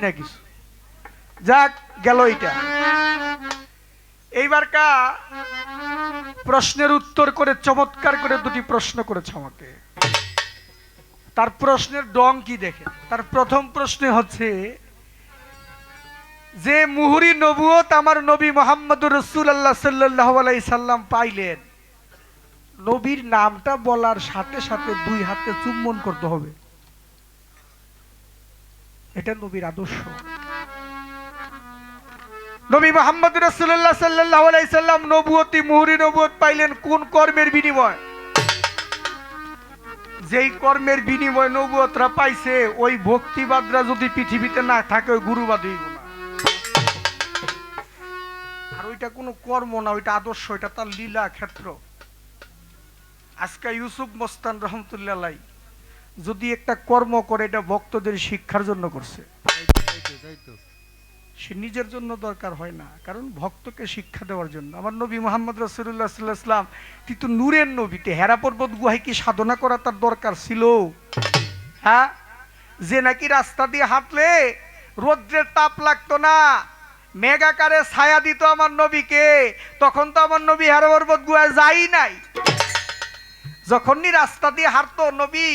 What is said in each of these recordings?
না কিছু। যাক গেল এটা। এইবার কা প্রশ্নের উত্তর করে চমৎকার করে দুটি প্রশ্ন করেছে আমাকে। তার প্রশ্নের ডং কি দেখে। তার প্রথম প্রশ্ন হচ্ছে যে মুহুরি নবুয়ত আমার নবী মুহাম্মদুর রাসূলুল্লাহ সাল্লাল্লাহু আলাইহি সাল্লাম পাইলেন, নবীর নামটা বলার সাথে সাথে দুই হাতে চুম্বন করতে হবে, এটা নবীর আদর্শ। নবী মুহাম্মদ রাসূলুল্লাহ সাল্লাল্লাহু আলাইহি সাল্লাম নবুয়তি মুহুরি নবুয়ত পাইলেন কোন কর্মের বিনিময়? যেই কর্মের বিনিময় নবুয়তরা পাইছে ওই ভক্তিবাদরা যদি পৃথিবীতে না থাকে ওই গুরুবাদ হইব না। আর ওইটা কোনো কর্ম না, ওইটা আদর্শ, ওইটা তার লীলা ক্ষেত্র। আজকে ইউসুফ মস্তান রহমতুল্লাহ আলাইহি যদি একটা কর্ম করে এটা ভক্তদের শিক্ষার জন্য করছে, সে নিজের জন্য দরকার হয় না, কারণ ভক্তকে শিক্ষা দেওয়ার জন্য। আমার নবী মুহাম্মদ রাসূলুল্লাহ সাল্লাল্লাহু আলাইহি ওয়াসাল্লাম কিন্তু নূরের নবীতে হেরা পর্বত গুহায় কি সাধনা করা তার দরকার ছিল? হ্যাঁ, যে নাকি রাস্তা দিয়ে হাঁটলে রৌদ্রের তাপ লাগতো না, মেঘাকারে ছায়া দিত আমার নবীকে, তখন তো আমার নবী হেরা পর্বত গুহায় যাই নাই। যখনই রাস্তা দিয়ে হাঁটতো নবী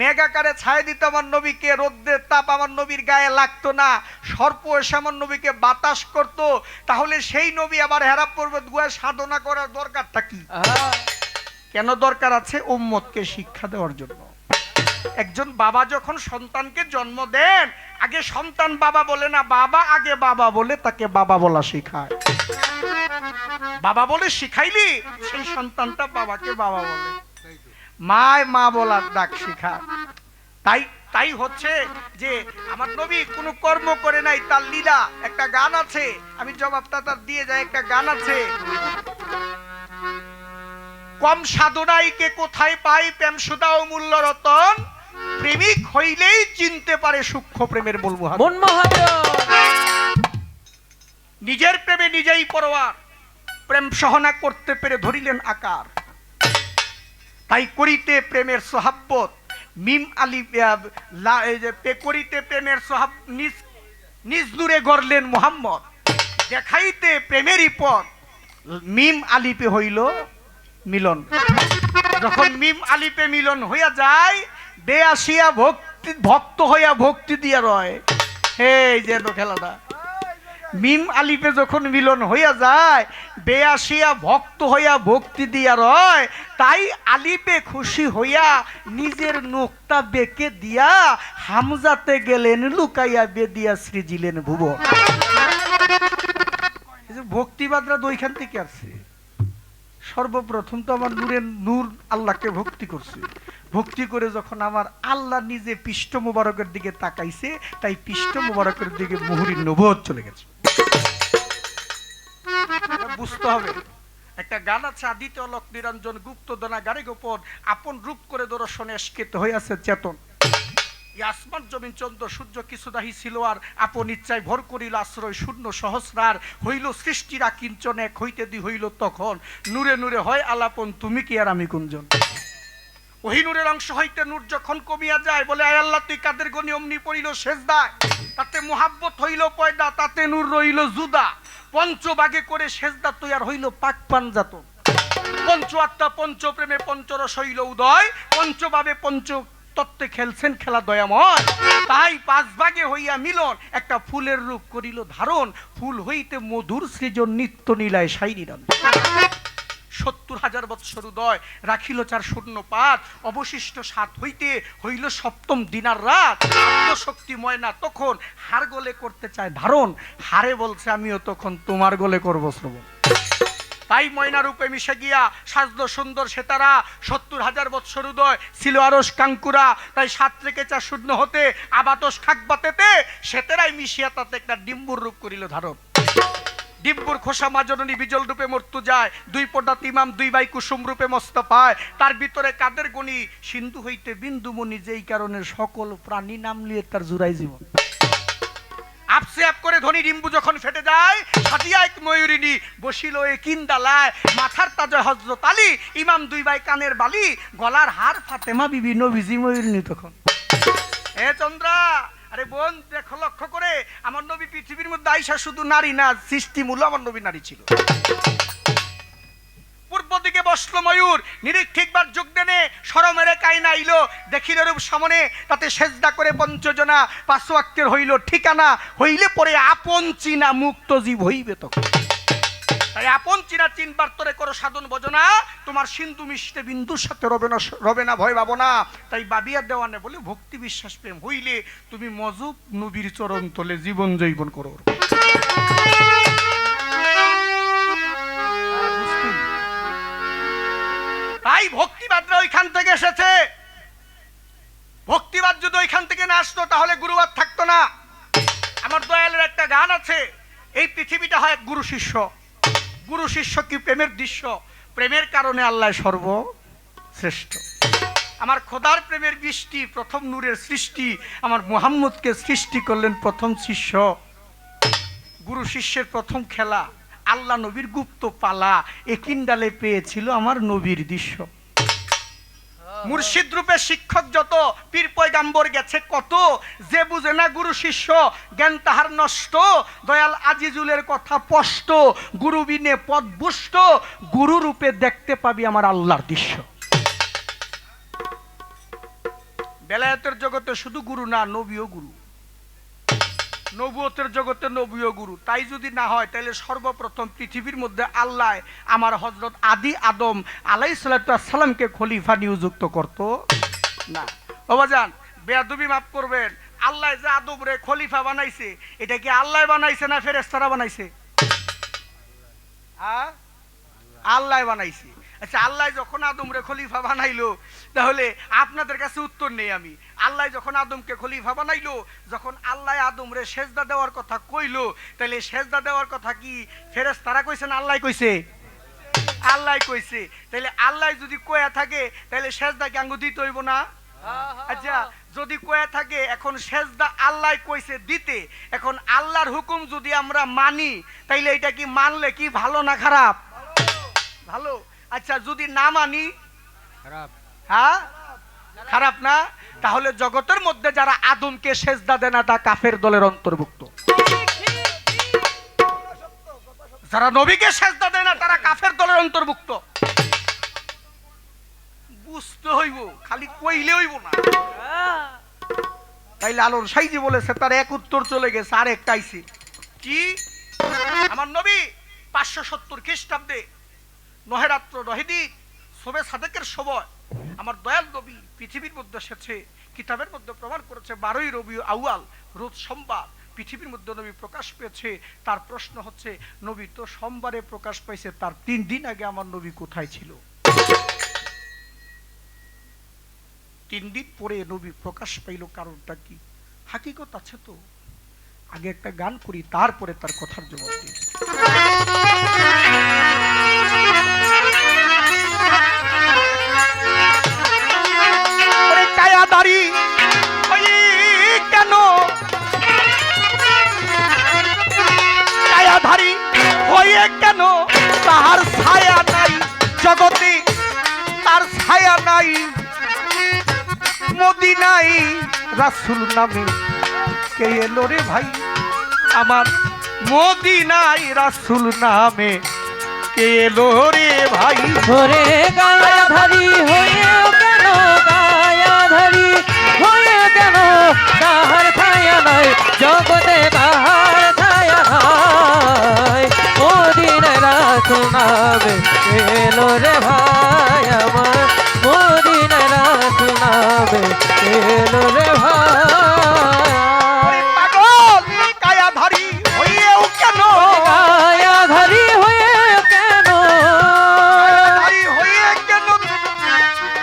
মেঘাকারে ছায়া দিত আমার নবীকে, রৌদ্রের তাপ আমার নবীর গায়ে লাগতো না, সর্প এসে আমার নবীকে বাতাস করত। তাহলে সেই নবী আবার হেরা পর্বত গুহায় সাধনা করার দরকারটা কি? কেন দরকার আছে? উম্মতকে শিক্ষা দেওয়ার জন্য। একজন বাবা যখন সন্তানকে জন্ম দেন আগে সন্তান বাবা বলে না, বাবা আগে বাবা বলে তাকে বাবা বলা শেখায়। বাবা বলে শিখাইলি সেই সন্তানটা বাবাকে বাবা বলে, মায় মা বলার ডাক শেখা। তাই হচ্ছে যে আমার নবী কোনো কর্ম করে নাই, তার লীলা। একটা গান আছে, আমি জবাবটা তার দিয়ে যাই। একটা গান আছে, কম সাধনাই কে কোথায় পাই, প্রেম সুধা ও মূল্য রতন, প্রেমিক হইলেই চিনতে পারে সূক্ষ্ম প্রেমের মূল মহাজন। নিজের প্রেমে নিজেই পরোয়ার, প্রেম সহনা করতে পেরে ধরিলেন আকার। তাই করিতে প্রেমের সোহাব্বত মিম আলি করিতে প্রেমের নিজ নূরে গড়লেন মুহাম্মদ, দেখাইতে প্রেমেরই পথ মিম আলিপে হইল মিলন। যখন মিম আলিপে মিলন হইয়া যায়, দে আসিয়া ভক্ত হইয়া ভক্তি দিয়া রয়। এই যেন খেলাটা, মিম আলিপে যখন মিলন হইয়া যায়, বেয়াসিয়া ভক্ত হইয়া ভক্তি দিয়া রয়। তাই আলিপে খুশি হইয়া নিজের নোকটা বেঁকে দিয়া হামজাতে গেলেন লুকাইয়া বেদিয়া সৃজিলেন ভুবন। ভক্তিবাদরা তো ওইখান থেকে আসছে। সর্বপ্রথম তো আমার নূরের নূর আল্লাহকে ভক্তি করছে, ভক্তি করে যখন আমার আল্লাহ নিজে পৃষ্ঠ মুবারকের দিকে তাকাইছে, তাই পৃষ্ঠ মুবারকের দিকে মুহুরী নবুয়ত চলে গেছে। বুঝতে হবে। একটা গান আছে, আদিত্য অলোক নিরঞ্জন গুপ্ত দনা গাড়ি গোপন, আপন রূপ করে দর্শনে স্কেত হইয়াছে চেতন। আসমান জমিন চন্দ্র সূর্য কিছু দাহি ছিল আর, আপন ইচ্ছায় ভর করিল আশ্রয় শূন্য সহস্রার, হইল সৃষ্টিরা কিঞ্চন এক হইতে দি হইল তখন, নূরে নূরে হয় আলাপন তুমি কি আর আমি কুঞ্জন। ওই নূরের অংশ হইতে নূর যখন কমিয়া যায়, বলে আয় আল্লাহ তুই কাদের গনি অমনি পড়িল সেজদায়, তাতে মুহাব্বত হইল পয়দা, তাতে নূর রইল জুদা, পঞ্চভাগে করে সেজদা তুই আর হইল পাক পাঞ্জাত, পঞ্চ আত্মা পঞ্চ প্রেমে পঞ্চরস হইল উদয়, পঞ্চভাবে পঞ্চ তত্ত্বে খেলছেন খেলা দয়াময়। তাই পাঁচ ভাগে হইয়া মিলন, একটা ফুলের রূপ করিল ধারণ, ফুল হইতে মধুর সৃজন নিত্য নীলায় সাই নিরঞ্জন। ৭০,০০০ বৎসর উদয় রাখিল ৪ শূন্য পাত, অবশিষ্ট ৭ হইতে হইল সপ্তম দিনার রাত। আত্মশক্তি ময়না তখন হার গলে করতে চায় ধারণ, হারে বলছে আমিও তখন তোমার গলে করবো শ্রবণ। তাই ময়না রূপে মিশে গিয়া সাজলো সুন্দর সেতারা, ৭০,০০০ বৎসর উদয় ছিল আরস কাঙ্কুরা। তাই ৭ থেকে ৪ শূন্য হতে আবাতস খাকবাতেতে সেতেরাই মিশিয়া তাতে একটা ডিম্বুর রূপ করিল ধারণ। ডিম্বুর খোসা মাজননী বিজল রূপে মর্তু যায়, ২ পর্দা ইমাম ২ ভাই কুসুম রূপে মস্ত পায়। তার ভিতরে কাদের গণি সিন্ধু হইতে বিন্দুমণি, যেই কারণে সকল প্রাণী নাম লিয়ে তার জুড়াই জীবন। আপসে আপ করে ধনী ডিম্বু যখন ফেটে যায়, সাজিয়া এক ময়ূরিনী বসিল এ কিন্দালায়, মাথার তাজা হযরত আলী, ইমাম ২ ভাই কানের বালি, গলার হার ফাতেমা বিবি নবীজি ময়ূরিনী তখন। এ চন্দ্রা আরে বোন দেখো লক্ষ্য করে, আমার নবী পৃথিবীর মধ্যে আইসা শুধু নারী না, সৃষ্টি মূল আমার নবী নারী ছিল। পূর্ব দিকে বসলো ময়ূর, নিরীক্ষিকবার যোগ দেনে সরমেরে কাইনা আইলো, দেখিল রূপ সামনে, তাতে সেজদা করে পঞ্চজনা, 5 ওয়াক্তের হইল ঠিকানা, হইলে পরে আপন চিনা মুক্ত জীব হইবে তখন। তাই আপন চিনা চিনবার তরে করো সাধন ভজনা, তোমার সিন্ধু মিশতে বিন্দুর সাথে রবে না ভয় পাবো না। তাই বাবিয়া দেওয়ানে বলে ভক্তি বিশ্বাস প্রেম হইলে তুমি মজুব নবীর চরণ তলে জীবন জৈবন করো। তাই ভক্তিবাদরা ওইখান থেকে এসেছে। ভক্তিবাদ যদি ওইখান থেকে না আসতো তাহলে গুরুবাদ থাকতো না। আমার দয়ালের একটা গান আছে, এই পৃথিবীটা হয় গুরু শিষ্য। গুরু শিষ্য কি প্রেমের দৃশ্য, প্রেমের কারণে আল্লাহ সর্বশ্রেষ্ঠ। আমার খোদার প্রেমের বৃষ্টি, প্রথম নূরের সৃষ্টি, আমার মুহাম্মদকে সৃষ্টি করলেন প্রথম শিষ্য। গুরু শিষ্যের প্রথম খেলা, আল্লাহ নবীর গুপ্ত পালা, একিন্ডালে পেয়েছিল আমার নবীর দৃশ্য। মুর্শিদ রূপে শিক্ষক যত, পীর পয়গাম্বর গেছে কত, যে বুঝে না গুরু শিষ্য জ্ঞান তাহার নষ্ট। দয়াল আজিজুলের কথা স্পষ্ট, গুরু বিনে পদ বুষ্ট, গুরু রূপে দেখতে পাবি আমার আল্লাহর দৃশ্য। বেলায়েতের জগতে শুধু গুরু না, নবীও গুরু। নবুয়তের জগতে নবীও গুরু। তাই যদি না হয় তাহলে সর্বপ্রথম পৃথিবীর মধ্যে আল্লাহ আমার হযরত আদি আদম আলাইহিস সালামকে খলিফা নিযুক্ত করত না। ও বাজান, বেয়াদবি মাফ করবেন, আল্লাহ যে আদম রে খলিফা বানাইছে, এটা কি আল্লাহ বানাইছে না ফেরেশতারা বানাইছে? আল্লাহ বানাইছে। আচ্ছা, আল্লাহ যখন আদম রে খলিফা বানাইলো, তাহলে আপনাদের কাছে উত্তর নেই আমি। আল্লাহ যখন আদমকে খলিফা বানাইলো, যখন আল্লাহ আদম রে সেজদা দেওয়ার কথা কইলো, তাহলে সেজদা দেওয়ার কথা কি ফেরেশতারা কইছে না আল্লাহ কইছে? আল্লাহ কইছে। তাহলে আল্লাহ যদি কয়া থাকে তাহলে সেজদা কি আঙ্গু দিতে হইব না? আচ্ছা, যদি কয়া থাকে এখন সেজদা আল্লাহ কইছে দিতে, এখন আল্লাহর হুকুম যদি আমরা মানি, তাইলে এটা কি মানলে কি ভালো না খারাপ? ভালো। আচ্ছা, যদি না মানি খারাপ। হ্যাঁ, খারাপ না? তাহলে জগতের মধ্যে যারা আদমকে সেজদা দেয় না তা কাফের দলের অন্তর্ভুক্ত। যারা নবীকে সেজদা দেয় না তারা কাফের দলের অন্তর্ভুক্ত। বুঝতে হইব, খালি কইলে হইব না। তাই লালন সাইজি বলেছে তার এক উত্তর চলে গেছে, আর একটা আইছে কি? আমার নবী 570 খ্রিস্টাব্দে নহেরাত্র রহিদিন শোবে সাদেকের সময় আমার দয়াল নবী পৃথিবীর মধ্যে এসেছে। কিতাবের মধ্যে প্রমাণ করেছে 12ই রবিউল আউয়াল রোজ সোমবার পৃথিবীর মধ্যে নবী প্রকাশ পেয়েছে। তার প্রশ্ন হচ্ছে, নবী তো সোমবারে প্রকাশ পাইছে, তার 3 দিন আগে আমার নবী কোথায় ছিল? 3 দিন পরে নবী প্রকাশ পাইল, কারণটা কি? হাকিকত আছে তো। আগে একটা গান করি, তারপরে তার কথার জবাব দিই। কায়াদারি হয়ে কেন, কায়াধারী হয়ে কেন, তাহার ছায়া নাই জগতে, তার ছায়া নাই মদিনায়। রাসূল নামে কে এলো রে ভাই আমার মদিনায়, রাসূল নামে কে এলো রে ভাই। ওরে গায়াধারী হয়ে কেন, গায়াধারী হয়ে কেন, তাহার ছায়া নাই জগতে, তাহার ছায়া নাই মদিনায়। রাসূল নামে এলো রে ভাই আমার মদিনায়, রাসূল নামে এলো রে ভাই। পাগল কায়াধারী হয়েও কেন, গায়াধারী হয়ে কেন, কায়াধারী হয়ে কেন,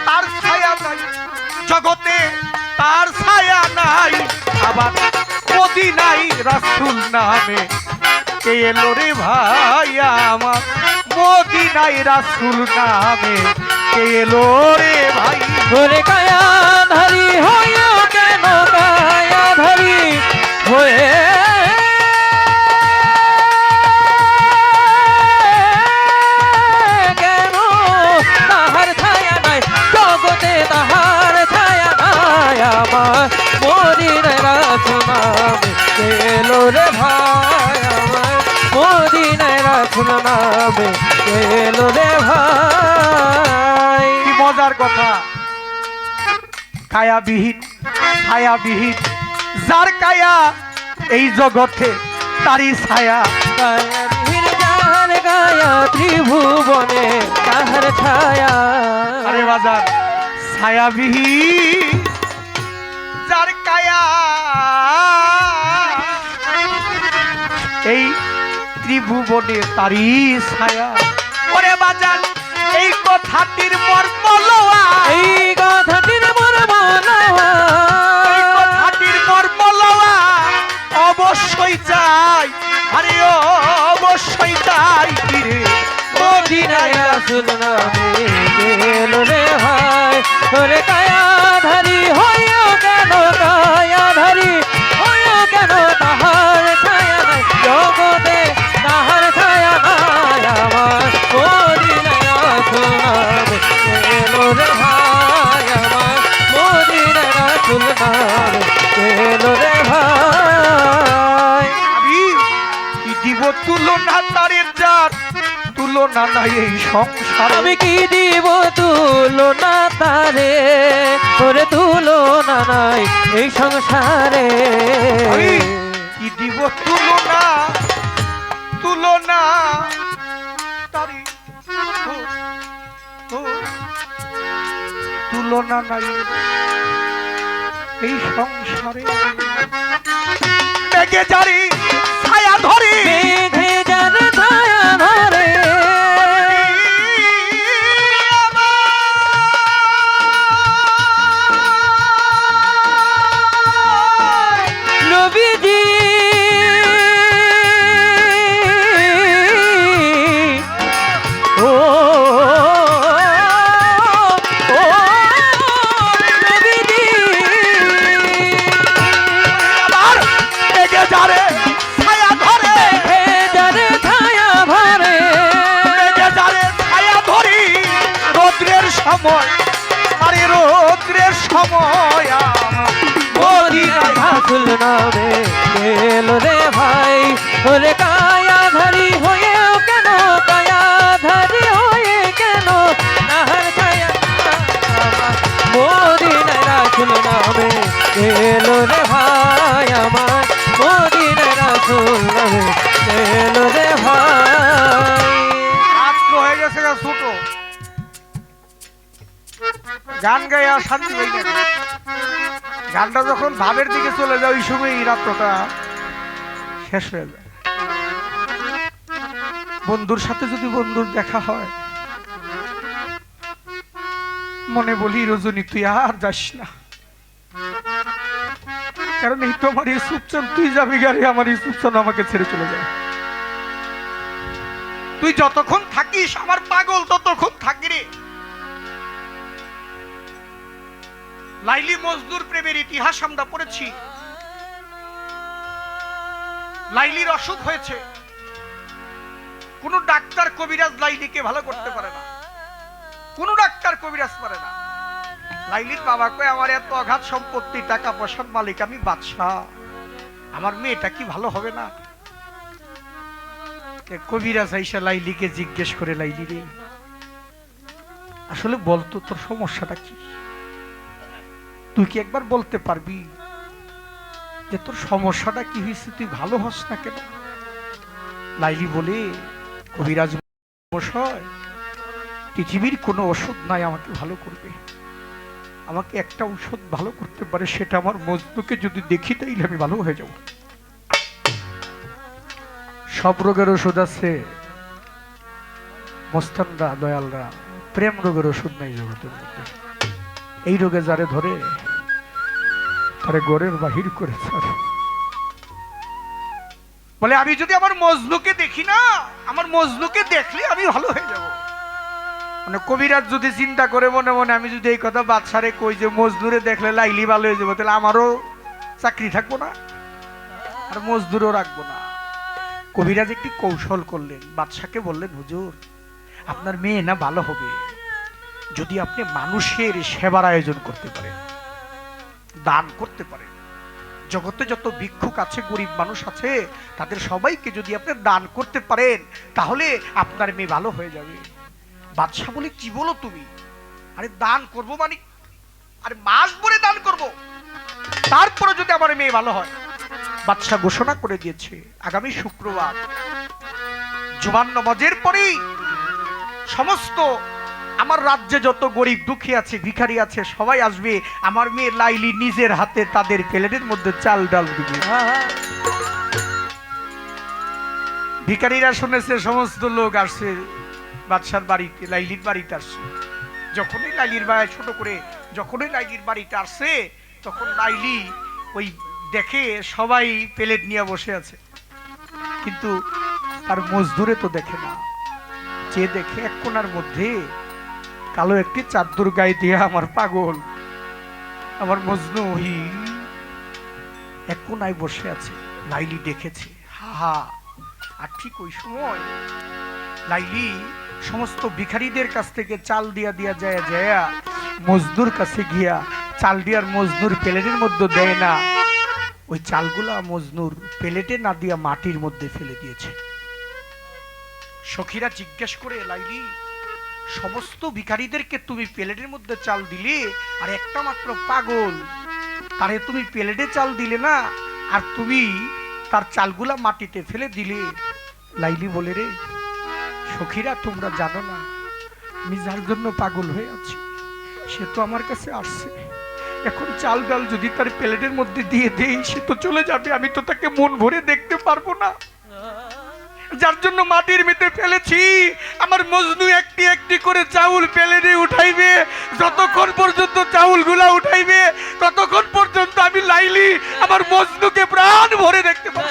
তার ছায়া নাই জগতে, তার ছায়া নাই আবার মদিনায়। রাসূল নামে কে এলো রে ভাই আমার মদিনায়, রাসূল নামে কে এলো রে ভাই। ওরে কায়াধারী হয়ে কেন, কায়াধারী হয়ে কেন, তাহার ছায়া নাই জগতে, তাহার ছায়া নাই আমার মদিনায়। রাসূল রাসূল নামে এলো রে ভাই। কি মজার কথা, কায়াবিহীন ছায়াবিহীন, যার কায়া এই জগতে তারই ছায়া। কায়াবিহীন যার কায়া ত্রিভুবনে তাহার ছায়া। আরে বাজার, ছায়াবিহীন যার কায়া এই ত্রিভুবনে তারই ছায়া। ওরে বাজার, এই কথাটির মর্ম লওয়া, এই কথাটির মর্ম লওয়া, এই কথাটির মর্ম লওয়া অবশ্যই চাই, আরে অবশ্যই চাই রে মদিনায় রাসূল নামে এলো রে ভাই। ওরে কায়াধারী হইও কেন, কায়াধারী হইও কেন, তাহার ছায়া নাই জগতে, তাহার ছায়া নাই আমার। মদিনায় রাসূল নামে এলো রে ভাই আমার, মদিনায় রাসূল নামে এলো রে ভাই। আমি কি দিব তুলনা তারের যার, তুলনা নাই এই সংসার। আমি কি দিব তুলনা তারে, তোরে তুলনা নাই এই সংসারে। আমি কি দিব তুলনা, তুলনা তারি, ও, ও, তুলনা নাই এই সংসারে। মেঘে জারি ছায়া ধরি, মেঘে যার ছায়া ধরে, নবীজি ও ও নবীজি আমার মেঘে জারে ছায়া ধরে, হে যারে ছায়া ভরে, মেঘে জারে ছায়া ধরি, রৌদ্রের সময়, আরে রৌদ্রের সময় আমার মদিনায় রাসূল নামে এলো রে ভাই। ওরে কায়াধারী হয়েও কেন, কায়াধারী হয়ে কেন, তাহার ছায়া আমার। মদিনায় রাসূল নামে এলো রে ভাই আমার, মদিনায় রাসূল নামে এলো রে ভাই। আজকে হয়ে গেছে গা ছোট, গান গায়ে আর শান্তি হয়ে গেছে। গানটা যখন ভাবের দিকে চলে যায় ওই সময় এই রাত্রটা শেষ হয়ে যায়। বন্ধুর সাথে যদি বন্ধুর দেখা হয়, মনে বলি রজনী তুই আর যাস না, কারণ এই তো আমার এই সুপচান, তুই যাবি গাড়ি, আমার এই সুপচান আমাকে ছেড়ে চলে যায়। তুই যতক্ষণ থাকিস আমার পাগল ততক্ষণ থাকি রে। লাইলি মজনুর প্রেমের ইতিহাস আমরা পড়েছি। লাইলির অসুখ হয়েছে, কোন ডাক্তার কবিরাজ লাইলিকে ভালো করতে পারে না, কোন ডাক্তার কবিরাজ পারে না। লাইলির বাবা কয় আমার এত অগাধ সম্পত্তি, টাকা পয়সার মালিক আমি, বাদশাহ, আমার মেয়েটা কি ভালো হবে না? কবিরাজ আইসা লাইলিকে জিজ্ঞেস করে, লাইলি রে আসলে বলতো তোর সমস্যাটা কি? তুই কি একবার বলতে পারবি যে তোর সমস্যাটা কি হয়েছে, তুই ভালো হস না কেন? লাইলি বলে, কবিরাজ মশাই, পৃথিবীর কোনো ওষুধ নাই আমাকে ভালো করবে, আমাকে একটা ঔষধ ভালো করতে পারে, সেটা আমার মজনুকে যদি দেখি তাইলে আমি ভালো হয়ে যাব। সব রোগের ওষুধ আছে, মস্তানরা দয়ালরা, প্রেম রোগের ওষুধ নাই জগতের মধ্যে। এই রোগে যারে ধরে তারে ঘরের বাহির করে ছাড়ে। বলে আমি যদি আমার মজনুকে দেখি না, আমার মজনুকে দেখলে আমি ভালো হয়ে যাব। মানে কবিরাজ যদি চিন্তা করে মনে মনে, আমি যদি এই কথা বাদশারে কই যে মজনুরে দেখলে লাইলি ভালো হয়ে যাবো, তাহলে আমারও চাকরি থাকবো না আর মজদুরও রাখবো না। কবিরাজ একটি কৌশল করলেন, বাদশাকে বললেন, হুজুর আপনার মেয়ে না ভালো হবে যদি আপনি মানুষের সেবার আয়োজন করতে পারেন, দান করতে পারেন। জগতে যত ভিক্ষুক আছে, গরিব মানুষ আছে, তাদের সবাইকে যদি আপনি দান করতে পারেন তাহলে আপনার মেয়ে ভালো হয়ে যাবে। বাদশাহ বলে, কি বলো তুমি? আরে দান করব মানে, আরে মাস ভরে দান করব, তারপরে যদি আমার মেয়ে ভালো হয়। বাদশাহ ঘোষণা করে দিয়েছে আগামী শুক্রবার জুমার নামাজের পরেই সমস্ত আমার রাজ্যে যত গরিব দুঃখী আছে, ভিখারি আছে, সবাই আসবে। আমার মেয়ে লাইলি নিজের হাতে তাদের প্লেটের মধ্যে চাল ডাল দিবে। ভিখারিরা শুনেছে সমস্ত লোক আসছে বাদশার বাড়িতে, লাইলির বাড়িতে আসছে। যখনই লাইলির বাড়ি ছোট করে যখনই লাইলির বাড়িতে আসছে, তখন লাইলি ওই দেখে সবাই প্লেট নিয়ে বসে আছে, কিন্তু তার মজদুরে তো দেখে না। যে দেখে এক কোণার মধ্যে কালো একটি চাদর গায়ে দিয়ে আমার পাগল, আমার মজনু এক কোণায় বসে আছে। লাইলি দেখেছে, হা। আর ঠিক ওই সময় লাইলি সমস্ত ভিখারিদের কাছ থেকে চাল দিয়া দিয়া যায় যায় মজদুর কাছে গিয়া চাল দিয়ার মজদুর প্লেটের মধ্যে দেয় না, ওই চালগুলা মজনুর প্লেটে না দিয়া মাটির মধ্যে ফেলে দিয়েছে। সখীরা জিজ্ঞেস করে, লাইলি সমস্ত ভিখারিদেরকে তুমি প্লেটের মধ্যে চাল দিলে, আর একটা মাত্র পাগল তারে তুমি প্লেটে চাল দিলে না, আর তুমি তার চালগুলা মাটিতে ফেলে দিলে। লাইলি বলে, রে সখীরা, তোমরা জানো না আমি যার জন্য পাগল হয়ে আছি সে তো আমার কাছে আসছে। এখন চাল ডাল যদি তার প্লেটের মধ্যে দিয়ে দেই সে তো চলে যাবে, আমি তো তাকে মন ভরে দেখতে পারবো না। যার জন্য মাটির মধ্যে ফেলেছি, আমার মজনু একটি একটি করে চাউল প্লেটে উঠাইবে। যতক্ষণ পর্যন্ত চাউলগুলা উঠাইবে ততক্ষণ পর্যন্ত আমি লাইলি আমার মজনুকে প্রাণ ভরে দেখতে পাবো।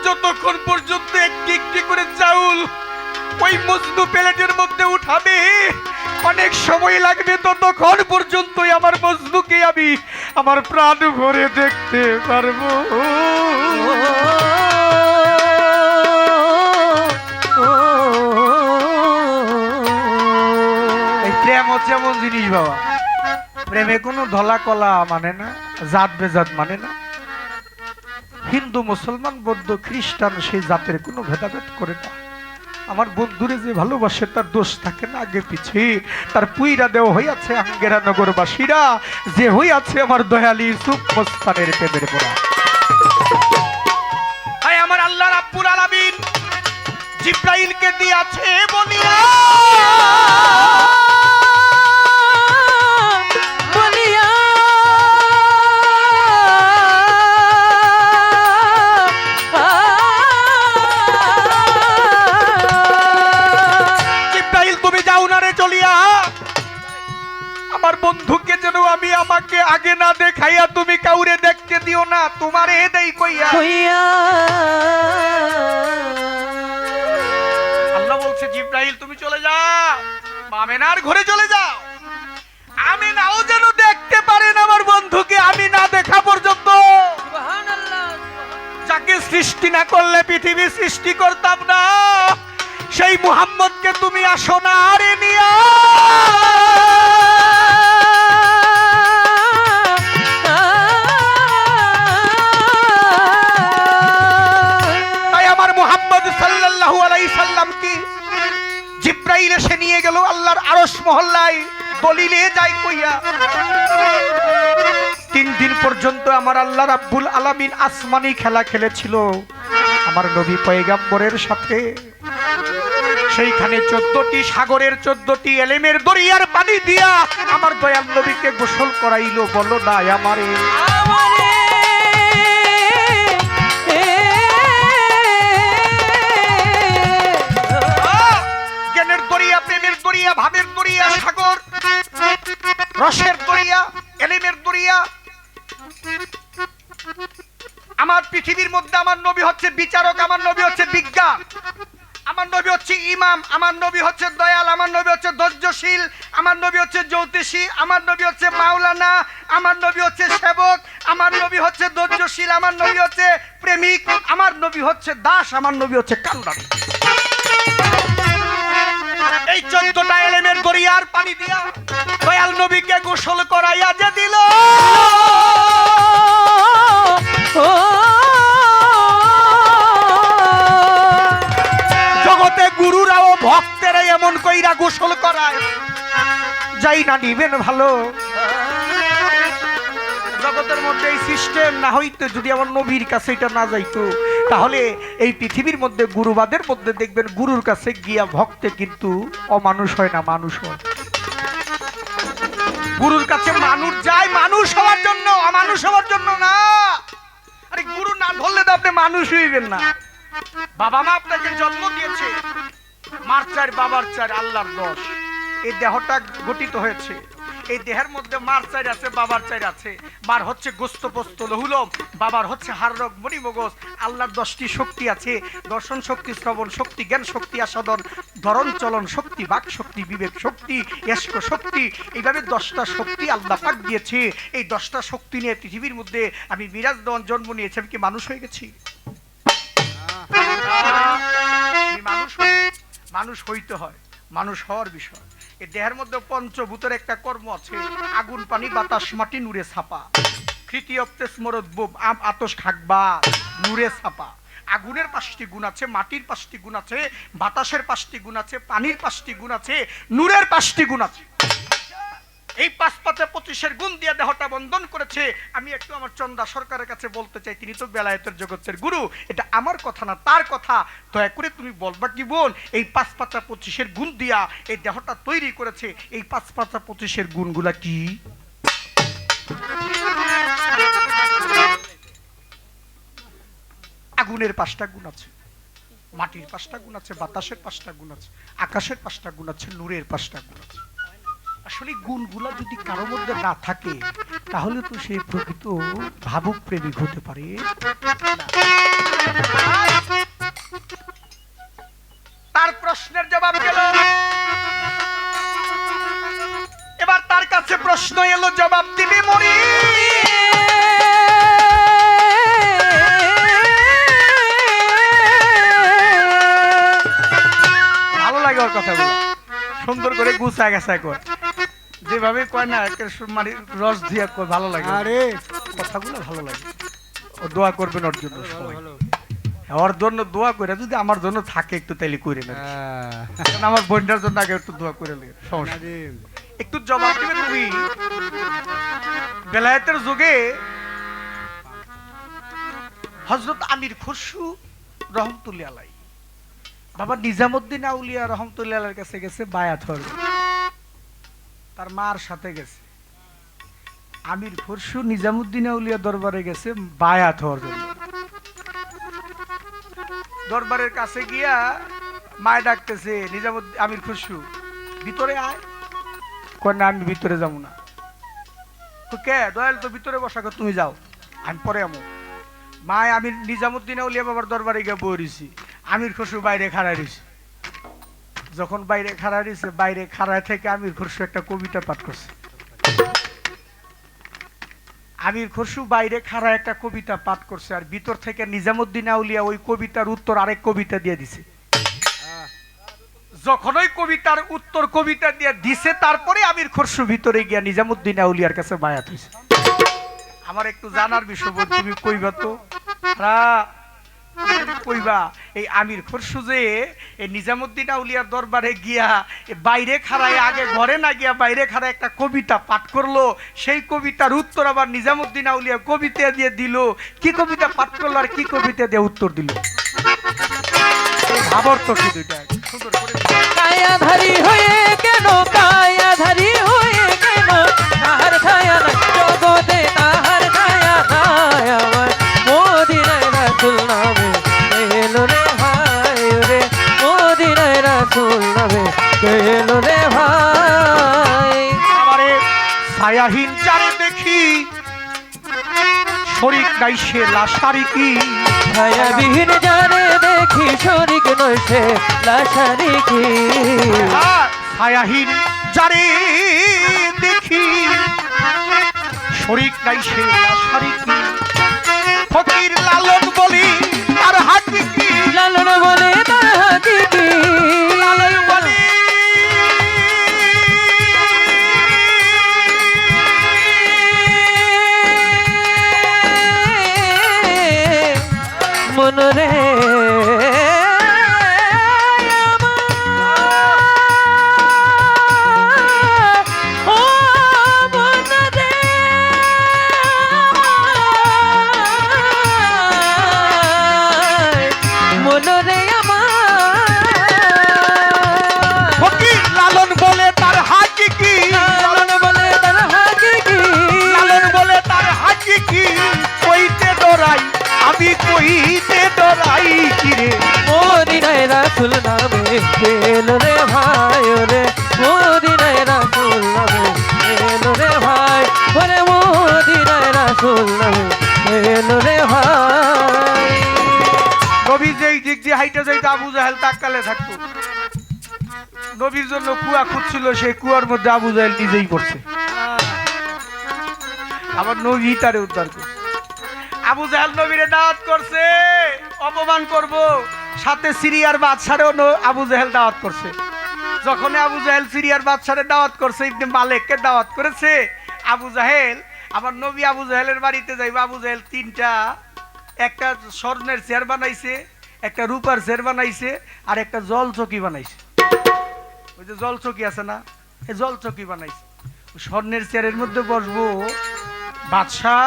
যতক্ষণ পর্যন্ত একটি একটি করে চাউল ওই মজনু প্লেটের মধ্যে উঠাবে, অনেক সময় লাগবে, ততক্ষণ পর্যন্তই আমার মজনুকে আমি আমার প্রাণ ভরে দেখতে পারবো। এই প্রেম হচ্ছে এমন জিনিস বাবা, প্রেমে কোনো ধলা কলা মানে না, জাত বেজাত মানে না। হিন্দু, মুসলমান, বৌদ্ধ, খ্রিস্টান সেই জাতের কোনো ভেদাভেদ করে না। আমার বন্ধুরে যে ভালোবাসে তার দোষ থাকে না আগে পিছে, তার পুইরা দেওয়া হইয়াছে আঙ্গেরা নগরবাসীরা, যে হইয়াছে আমার দয়ালি ইউসুফ মস্তানের প্রেমের পোড়া। আয় আমার আল্লাহ রাব্বুল আলামিন জিব্রাইলকে দিয়াছে বলিয়া আমার বন্ধুকে যেন আমি আমাকে আগে না দেখাইয়া তুমি কাউরে দেখতে দিও না, তোমারে দেই কইয়া। আল্লাহ বলছে, জিব্রাইল তুমি চলে যাও, আমেনার ঘরে চলে যাও, আমেনাও যেন দেখতে পারেন আমার বন্ধুকে আমি না দেখা পর্যন্ত। যাকে সৃষ্টি না করলে পৃথিবী সৃষ্টি করতাম না, সেই মুহাম্মদকে তুমি আসো না আরে নিয়া। তাই আমার মুহাম্মদ সাল্লাল্লাহু আলাইহি সাল্লাম কি জিব্রাইল এসে নিয়ে গেল আল্লাহর আরশ মহল্লায়, দলিলে যাই কইয়া। 3 দিন পর্যন্ত আমার আল্লাহ রাব্বুল আলামিন আসমানি খেলা খেলেছিল আমার নবী পয়গম্বরের সাথে। সেইখানে 14টি সাগরের 14টি এলেমের দরিয়ার পানি দিয়া আমার দয়াল নবীকে গোসল করাইলো। বলো না আমারে আমারে জ্ঞানের দরিয়া, প্রেমের দরিয়া, ভাবের দরিয়া, সাগর, রসের দরিয়া, এলেমের দরিয়া। আমার পৃথিবীর মধ্যে আমার নবী হচ্ছে বিচারক, আমার নবী হচ্ছে বিজ্ঞান, আমার নবী হচ্ছে ইমাম, আমার নবী হচ্ছে দয়াল, আমার নবী হচ্ছে ধৈর্যশীল, আমার নবী হচ্ছে জ্যোতিষী, আমার নবী হচ্ছে মাওলানা, আমার নবী হচ্ছে সেবক, আমার নবী হচ্ছে ধৈর্যশীল, আমার নবী হচ্ছে প্রেমিক, আমার নবী হচ্ছে দাস, আমার নবী হচ্ছে কান্দারি। এই 14টা এলেমের দরিয়ার পানি দিয়া দয়াল নবীকে গোসল করাইয়া যে দিল। জগতে গুরুরাও ভক্তেরা এমন কইরা গোসল করায়, যাই না নিবেন ভালো। জগতের মধ্যে এই সিস্টেম না হইতো, যদি আমার নবীর কাছে এটা না যাইতো, তাহলে এই পৃথিবীর মধ্যে গুরুবাদের মধ্যে দেখবেন গুরুর কাছে গিয়া ভক্তে কিন্তু অমানুষ হয় না, মানুষ হয়। গুরুর কাছে মানুষ যায় মানুষ হওয়ার জন্য, অমানুষ হওয়ার জন্য না। আরে গুরু না ধরলে তো আপনি মানুষ হইবেন না। বাবা মা আপনাকে জন্ম দিয়েছে, মার চার বাবার চার আল্লাহর দশ, এই দেহটা গঠিত হয়েছে। এই দেহের মধ্যে মার চাই আছে, বাবার চাই আছে। মার হচ্ছে গোস্ত পোস্ত লহুলম, বাবার হচ্ছে হাড় রগ মণি মগজ। আল্লাহর 10টি শক্তি আছে, দর্শন শক্তি, শ্রবণ শক্তি, জ্ঞান শক্তি, আস্বাদন, ধরন চলন শক্তি, বাক শক্তি, বিবেক শক্তি, ইস্ক শক্তি। এইভাবে 10টা শক্তি আল্লাহ পাক দিয়েছে। এই 10টা শক্তি নিয়ে পৃথিবীর মধ্যে আমি মিরাজ দেওয়ান জন্ম নিয়েছি। আমি কি মানুষ হয়ে গেছি? মানুষ হইতে হয়, মানুষ হওয়ার বিষয়। এই দেহের মধ্যে পঞ্চভূতের একটা কর্ম আছে, আগুন, পানি, বাতাস, মাটি, নূরে ছাপা। তৃতীয় আতস খাকবা, নূরে ছাপা। আগুনের 5টি গুণ আছে, মাটির 5টি গুণ আছে, বাতাসের 5টি গুণ আছে, পানির 5টি গুণ আছে, নূরের 5টি গুণ আছে। এই 5-5-25 গুণ দিয়ে দেহটা বন্ধন করেছে। আমি একটু আমার চন্দা সরকারের কাছে বলতে চাই, তিনি তো বেলায়েতের জগতের গুরু, এটা আমার কথা না তার কথা। দয়া করে তুমি বলবা কি বোন, এই 5-5-25 গুণ দিয়া এই দেহটা তৈরি করেছে। এই 5-5-25 গুণগুলা কি? আগুনের 5টা গুণ আছে, মাটির 5টা গুণ আছে, বাতাসের 5টা গুণ আছে, আকাশের 5টা গুণ আছে, নূরের 5টা গুণ আছে। আসলে গুণগুলা যদি কারোর মধ্যে না থাকে, তাহলে তো সে প্রকৃত ভাবুক প্রেমিক হতে পারে না। তার প্রশ্নের জবাব গেল, এবার তার কাছে প্রশ্ন এলো, জবাব দিবি মরি। ভালো লাগে ওর কথাগুলো, সুন্দর করে গুছা গেছা কর, যেভাবে কয় না মানে রস দিয়া কয়, ভালো লাগে। আরে কথাগুলো ভালো লাগে। ও দোয়া করবেন ওর জন্য, ওর জন্য দোয়া করে, যদি আমার জন্য থাকে একটু তাইলে করে নেন। আমার বোনটার জন্য আগে একটু দোয়া করে নেন, সমস্যা নেই। একটু জবাব দিবে তুমি। বেলায়েতের যুগে হযরত আমির খুসরু রহমতুল্লাহ আলাইহি বাবা নিজামুদ্দিন আউলিয়া রহমতুল্লাহ আলাইহির কাছে গেছে বায়াত হওয়ার। তার মার সাথে গেছে। আমির খুসরু নিজামুদ্দিন আউলিয়া দরবারে গেছে বায়াত হওয়ার জন্য। দরবারের কাছে গিয়া মায় ডাকতেছে, নিজামুদ্দিন আমির খুসরু ভিতরে আয়। কয় না, আমি ভিতরে যাবো না। কে? দয়াল তো ভিতরে বসা, তুমি যাও, আমি পরে আমো। মায় আমির নিজামুদ্দিন আউলিয়া বাবার দরবারে গিয়ে বইছি। আমির খুসরু বাইরে খাড়ায় রয়েছে। যখন বাইরে খাড়ায় রয়েছে, বাইরে খাড়ায় থেকে আমির খুসরু একটা কবিতা পাঠ করছে। আমির খুসরু বাইরে খাড়ায় একটা কবিতা পাঠ করছে, আর ভিতর থেকে নিজামুদ্দিন আউলিয়া ওই কবিতার উত্তর আরেক কবিতা দিয়ে দিছে। যখন ওই কবিতার উত্তর কবিতা দিয়ে দিছে, তারপরে আমির খুসরু ভিতরে গিয়া নিজামুদ্দিন আউলিয়ার কাছে বায়াত হয়েছে। আমার একটু জানার বিষয়, তুমি কইবা তো কইবা, এই আমির খুসরু যে এই নিজামুদ্দিন আউলিয়ার দরবারে গিয়া বাইরে খাড়ায়, আগে ঘরে না গিয়া বাইরে খাড়ায় একটা কবিতা পাঠ করলো, সেই কবিতার উত্তর আবার নিজামুদ্দিন আউলিয়া কবিতা দিয়ে দিল। কি কবিতা পাঠ করলো আর কি কবিতা দিয়ে উত্তর দিল, ভাবর তো কি দুইটা সুন্দর করে। কায়াধারী হয়ে কেন কায়াধারী হয়ে কেন তাহার ছায়া নাই জগতে তাহার ছায়া নাই আমার মদিনায় রাসূল নামে এলো রে ভাই রে মদিনায় রাসূল নামে এলো রে ভাই আমারে ছায়াহীন যারে দেখি শরীক নাই সে লাশারি কি ছায়াবিহীন জানে দেখি শরীক নয় সে লাশারি কি ছায়াহীন যারে দেখি শরীক নাই সে লাশারি কি ফকির লালন বলি তার হাকি কি লালন বলে তার হাকিকি লালন বলি মনরে মনরে ফকির লালন বলে তার হাকি কি লালন বলে তার হাকিকি লালন বলে তার হাকি কি কইতে ডরাই আমি কইতে ডরাই কি রে মদিনায় রাসূল নামে এলো রে ভাই রে মদিনায় রাসূল নামে এলো রে ভাই ওরে মদিনায় রাসূল নামে এলো রে ভাই নবী যেই দিক দিয়ে হাইটে যাইতো আবু জাহেল তাকালে থাকতো নবীর জন্য কুয়া খুঁজছিল সেই কুয়ার মধ্যে আবু জাহেল নিজেই পড়ছে আবার নবী তারে উদ্ধার করছে আবু জাহেল নবীরে দাওয়াত করছে অপমান করব সাথে সিরিয়ার বাদশারেও আবু জাহেল দাওয়াত করছে যখন আবু জাহেল সিরিয়ার বাদশারে দাওয়াত করছে ইবনে মালিককে দাওয়াত করেছে আবু জাহেল আমার নবী আবু জাহেলের বাড়িতে যাইবা আবু জাহেল তিনটা একটা স্বর্ণের চেয়ার বানাইছে একটা রূপার চেয়ার বানাইছে আর একটা জল চকি বানাইছে ওই যে জল চকি আছে না এই জল চকি বানাইছে স্বর্ণের চেয়ারের মধ্যে বসবো বাদশাহ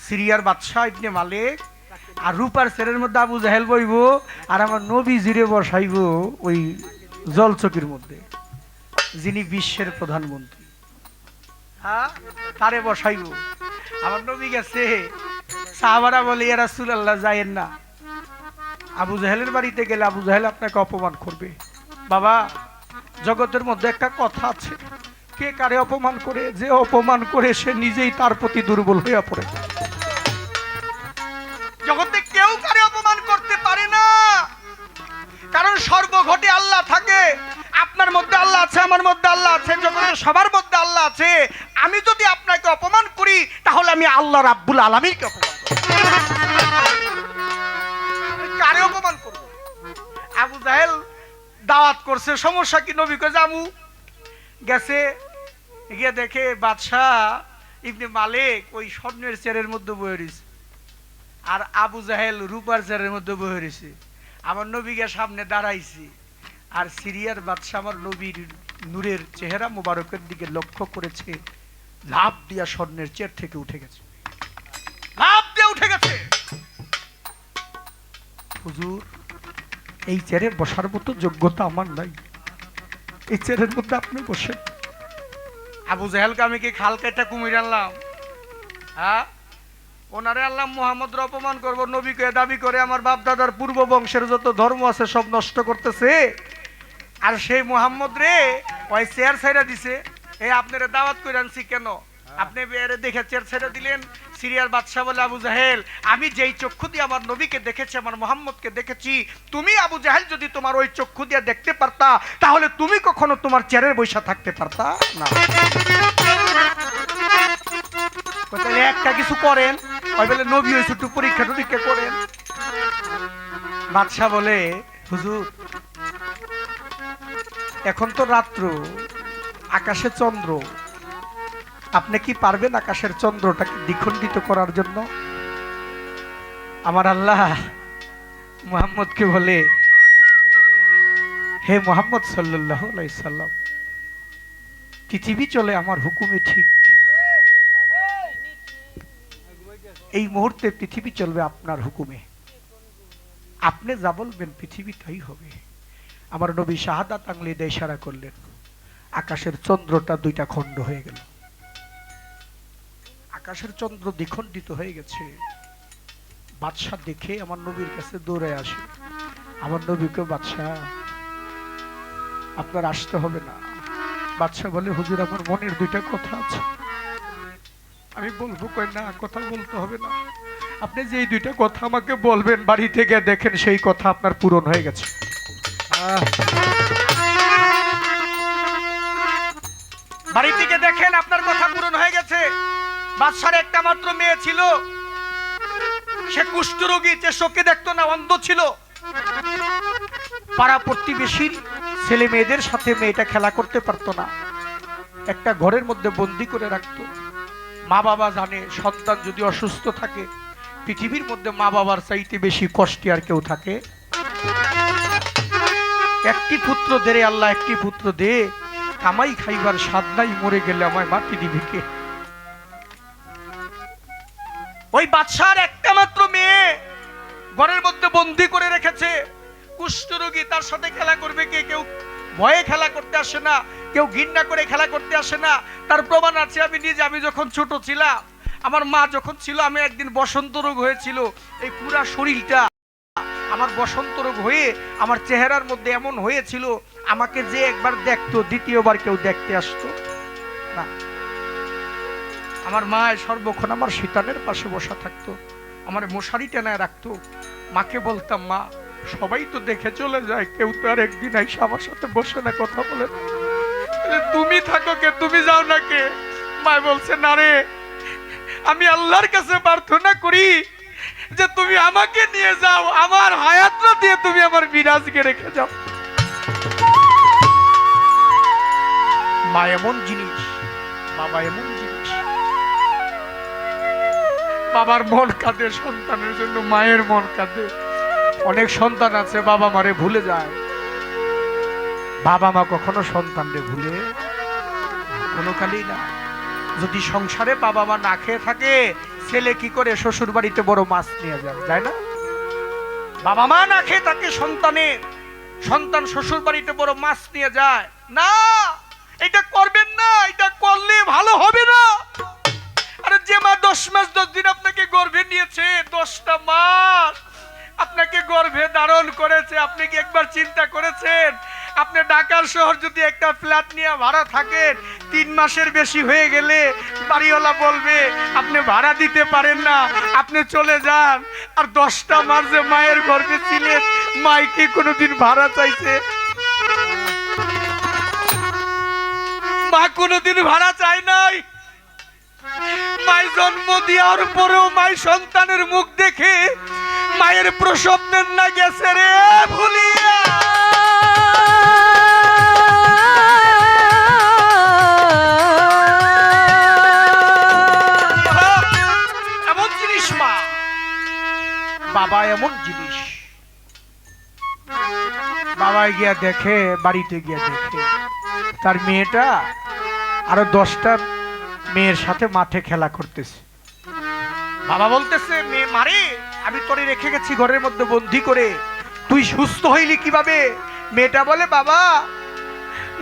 সিরিয়ার বাদশাহ ইবনে মালিক আর রূপার চেয়ারের মধ্যে আবু জাহেল বইব আর আমার নবী জিরে বসাইব ওই জল চকির মধ্যে যিনি বিশ্বের প্রধানমন্ত্রী হ্যাঁ তারে বসাইব আমার নবী গেছে সাহাবারা বলে ইয়া রাসূলুল্লাহ যায়েন না আবু জাহেলের বাড়িতে গেলে আবু জাহেল আপনাকে অপমান করবে বাবা জগতের মধ্যে একটা কথা আছে কে কারে অপমান করে যে অপমান করে সে নিজেই তার প্রতি দুর্বল হইয়া পড়ে জগতে কেউ কারে অপমান করতে পারে না কারণ সর্বঘটে আল্লাহ থাকে আপনার মধ্যে আল্লাহ আছে আমার মধ্যে আল্লাহ আছে জগতের সবার মধ্যে আল্লাহ আছে আমি যদি আপনাকে অপমান করি তাহলে আমি আল্লাহ রাব্বুল আলামিনকে অপমান করব কারে অপমান করব আবু জাহেল দাওয়াত করছে সমস্যা কি নবী কয় জামু গেছে গিয়ে দেখে বাদশাহ ইবনে মালিক ওই স্বর্ণের চেয়ারের মধ্যে বসে রয়েছে আর আবু জাহেল রূপার চেয়ারের মধ্যে বসে রয়েছে আমার নবীকে সামনে দাঁড়াইছি আর সিরিয়ার বাদশাহ আমার নবীর নূরের চেহারা মোবারকের দিকে লক্ষ্য করেছে লাফ দিয়া স্বর্ণের চেয়ার থেকে উঠে গেছে লাফ দিয়ে উঠে গেছে হুজুর এই চেয়ারে বসার মতো যোগ্যতা আমার নাই এই চেয়ারের মধ্যে আপনি বসে আবু জাহেলকে আমি কি খাল কেটে কুমির আনলাম হ্যাঁ ওনারে আল্লাহ মুহাম্মদের অপমান করব নবীকে দাবি করে আমার বাপ দাদার পূর্ব বংশের যত ধর্ম আছে সব নষ্ট করতেছে আর সেই মুহাম্মদ রে ওই চেয়ার ছাইরা দিছে এই আপনারে দাওয়াত করে আনছি কেন আপনি বেরে দেখে চেয়ার ছাইরা দিলেন সিরিয়ার বাদশা বলে আবু জাহেল আমি যেই চক্ষু দিয়ে আমার নবীকে দেখেছি আমার মুহাম্মদকে দেখেছি তুমি আবু জাহেল যদি তোমার ওই চক্ষু দিয়ে দেখতে পারতা তাহলে তুমি কখনো তোমার চেয়ারের বৈশা থাকতে পারতা না তাহলে একটা কিছু করেন ওই বলে নবী হয়েছে একটু পরীক্ষা টরীক্ষা করেন বাদশা বলে হুজুর এখন তো রাত্র আকাশে চন্দ্র আপনি কি পারবেন আকাশের চন্দ্রটাকে দ্বিখণ্ডিত করার জন্য আমার আল্লাহ মুহাম্মদকে বলে হে মুহাম্মদ সাল্লাল্লাহু আলাইহি সাল্লাম পৃথিবী চলে আমার হুকুমে ঠিক এই মুহূর্তে পৃথিবী চলবে আপনার হুকুমে আপনি যা বলবেন পৃথিবী তাই হবে আমার নবী শাহাদাত আঙ্গুলি দিয়ে ইশারা করলেন, আকাশের চন্দ্রটা দুইটা খণ্ড হয়ে গেল। আকাশের চন্দ্র দ্বিখণ্ডিত হয়ে গেছে। বাদশাহ দেখে আমার নবীর কাছে দৌড়ে আসে। আমার নবীকে, বাদশাহ আপনার আসতে হবে না। বাদশাহ বলে, হুজুর আমার মনের দুইটা কথা আছে, আমি বলবো। কই না, কথা বলতে হবে না, আপনি যে এই দুইটা কথা আমাকে বলবেন বাড়ি থেকে দেখেন সেই কথা আপনার পূরণ হয়ে গেছে। বাড়ি থেকে দেখেন আপনার কথা পূরণ হয়ে গেছে। বাদশার একটা মাত্র মেয়ে ছিল, সে কুষ্ঠরোগী, যে চোখে দেখতো না, অন্ধ ছিল। পাড়া প্রতিবেশীর ছেলে মেয়েদের সাথে মেয়েটা খেলা করতে পারতো না, একটা ঘরের মধ্যে বন্দি করে রাখতো। মা বাবা জানে সন্তান যদি অসুস্থ থাকে পৃথিবীর মধ্যে মা বাবার চাইতে বেশি কষ্টে আর কেউ থাকে। একটি পুত্র দে রে আল্লাহ, একটি পুত্র দে, কামাই খাইবার স্বাদ নাই, মরে গেলে আমায় মাটি দিবি কে। ওই বাদশার একটা মাত্র মেয়ে ঘরের মধ্যে বন্দি করে রেখেছে, কুষ্ঠরোগী, তার সাথে খেলা করবে কে? কেউ ভয়ে খেলা করতে আসে না, কেউ ঘৃণা করে খেলা করতে আসে না। তার প্রমাণ আছে আমি নিজে। আমি যখন ছোট ছিলাম, আমার মা যখন ছিল, আমি একদিন বসন্ত রোগ হয়েছিল, এই পুরা শরীরটা আমার বসন্ত রোগ হয়ে আমার চেহারার মধ্যে এমন হয়েছিল, আমাকে যে একবার দেখতো দ্বিতীয়বার কেউ দেখতে আসতো না। আমার মা সর্বক্ষণ আমার শীতানের পাশে বসা থাকতো, আমার মশারি টেনায় রাখতো। মাকে বলতাম, মা সবাই তো দেখে চলে যায়, কেউ তো আর একদিন আইসা আমার সাথে বসে না, কথা বলে না, তুমি থাকো কে, তুমি যাও না কে? মা বলছে, না রে, আমি আল্লাহর কাছে প্রার্থনা করি যে তুমি আমাকে নিয়ে যাও, আমার হায়াতটা দিয়ে তুমি আমার বিরাজকে রেখে যাও। মা এমন জিনিস, বাবা এমন জিনিস। বাবার মন কাঁদে সন্তানের জন্য, মায়ের মন কাঁদে। অনেক সন্তান আছে বাবা মারে ভুলে যায়, বাবা মা কখনো সন্তানরে ভুলে কোনো কালেই না। যদি সংসারে বাবা মা না খেয়ে থাকে, ছেলে কি করে শ্বশুর বাড়িতে বড় মাছ নিয়ে যায়? যায় না? বাবা মা না খেয়ে থাকে সন্তান শ্বশুর বাড়িতে বড় মাছ নিয়ে যায় না। এটা করবেন না, এটা করলে ভালো হবে না। আরে যে মা 10 মাস 10 দিন আপনাকে গর্ভে নিয়েছে, 10টা মাস আপনাকে গর্ভে ধারণ করেছে, আপনি কি একবার চিন্তা করেছেন আপনি ঢাকার শহর যদি একটা ফ্ল্যাট নিয়ে ভাড়া থাকেন, 3 মাসের বেশি হয়ে গেলে বাড়িওয়ালা বলবে আপনি ভাড়া দিতে পারেন না, আপনি চলে যান। আর 10টা মাস যে মায়ের গর্ভে ছিলেন, মাই কি কোনোদিন ভাড়া চাইছে? মা কোনোদিন ভাড়া চায় নাই। মাই জন্ম দেওয়ার পরেও মাই সন্তানের মুখ দেখে মায়ের প্রসব নেন না, গেছে রে ভুলিয়া। এমন জিনিস মা, বাবা এমন জিনিস। বাবা গিয়া দেখে, বাড়িতে গিয়া দেখে তার মেয়েটা আরো 10টা মেয়ের সাথে মাঠে খেলা করতেছে। বাবা বলতেছে, মেয়ে মারে, আমি তোরে রেখে গেছি ঘরের মধ্যে বন্দি করে, তুই সুস্থ হইলি কিভাবে? মেয়েটা বলে, বাবা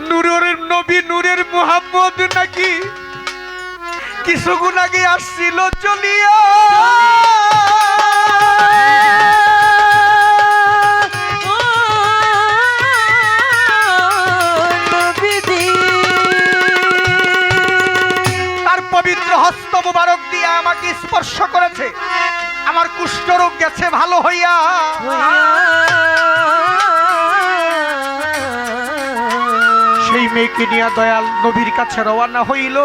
নূরের নবী, নূরের মুহাম্মদ নাকি কিছুক্ষণ আগে আসছিল চলিয়া। তার পবিত্র হস্ত মুবারক দিয়ে আমাকে স্পর্শ করেছে, আমার কুষ্ঠরোগ গেছে ভালো হইয়া। সেই মেয়েকে নিয়ে দয়াল নবীর কাছে রওনা হইল।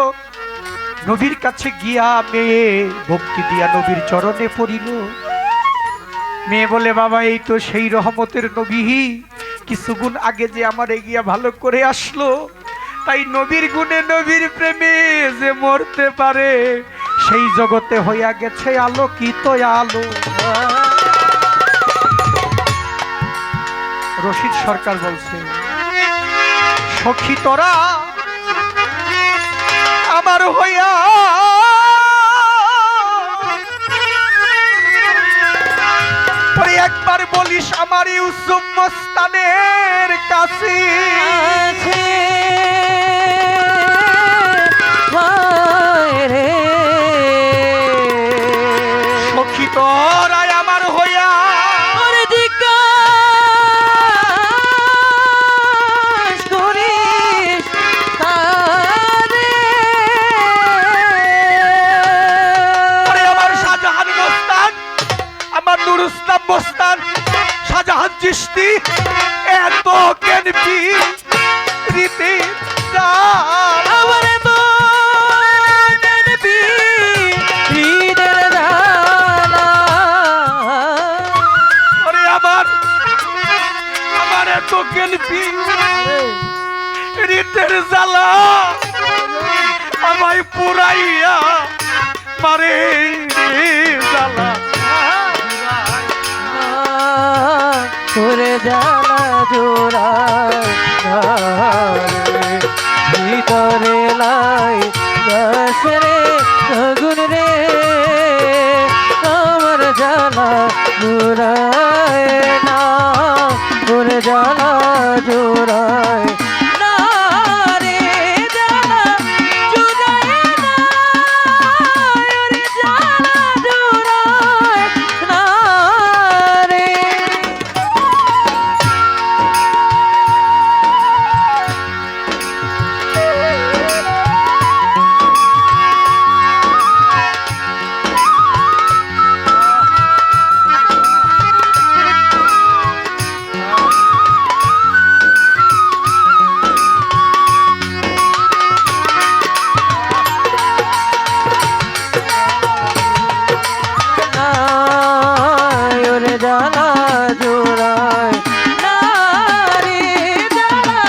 নবীর কাছে গিয়া মেয়ে ভক্তি দিয়া নবীর চরণে পড়িল। মেয়ে বলে, বাবা এই তো সেই রহমতের নবী, কিছুক্ষণ আগে যে আমার গিয়া ভালো করে আসলো, তাই নবীর গুণে নবীর প্রেমে যে মরতে পারে, সেই জগতে হইয়া গেছে আলোকিত আলো। রশিদ সরকার বলছে, সখী তোরা আমার হইয়া পরে একবার বলিস আমার আমার ইউসুফ মস্তানের কাছে আছে হায় রে সখী তোরাই আমার হইয়া ওরে জিজ্ঞাস করিস তারে আরে আমার শাহজাহান মস্তান আমার নুর ইসলাম মস্তান শাহজাহান চিশতি এত জ্ঞানী রীতি আমার তো জানবি হৃদের জ্বালা আরে আমার এত জ্ঞানী রীতের জ্বালা আমায় পুরাইয়া মারে রে জ্বালা তোরে জ্বালা জোড়ায় ভিতরে লাই গাছ রে আগুন রে আমার জ্বালা জোড়ায় না তোরে জ্বালা জোড়ায় না রে জ্বালা জোড়ায় না ওরে জ্বালা জোড়ায় না রে ওরে জ্বালা জোড়ায় না রে জ্বালা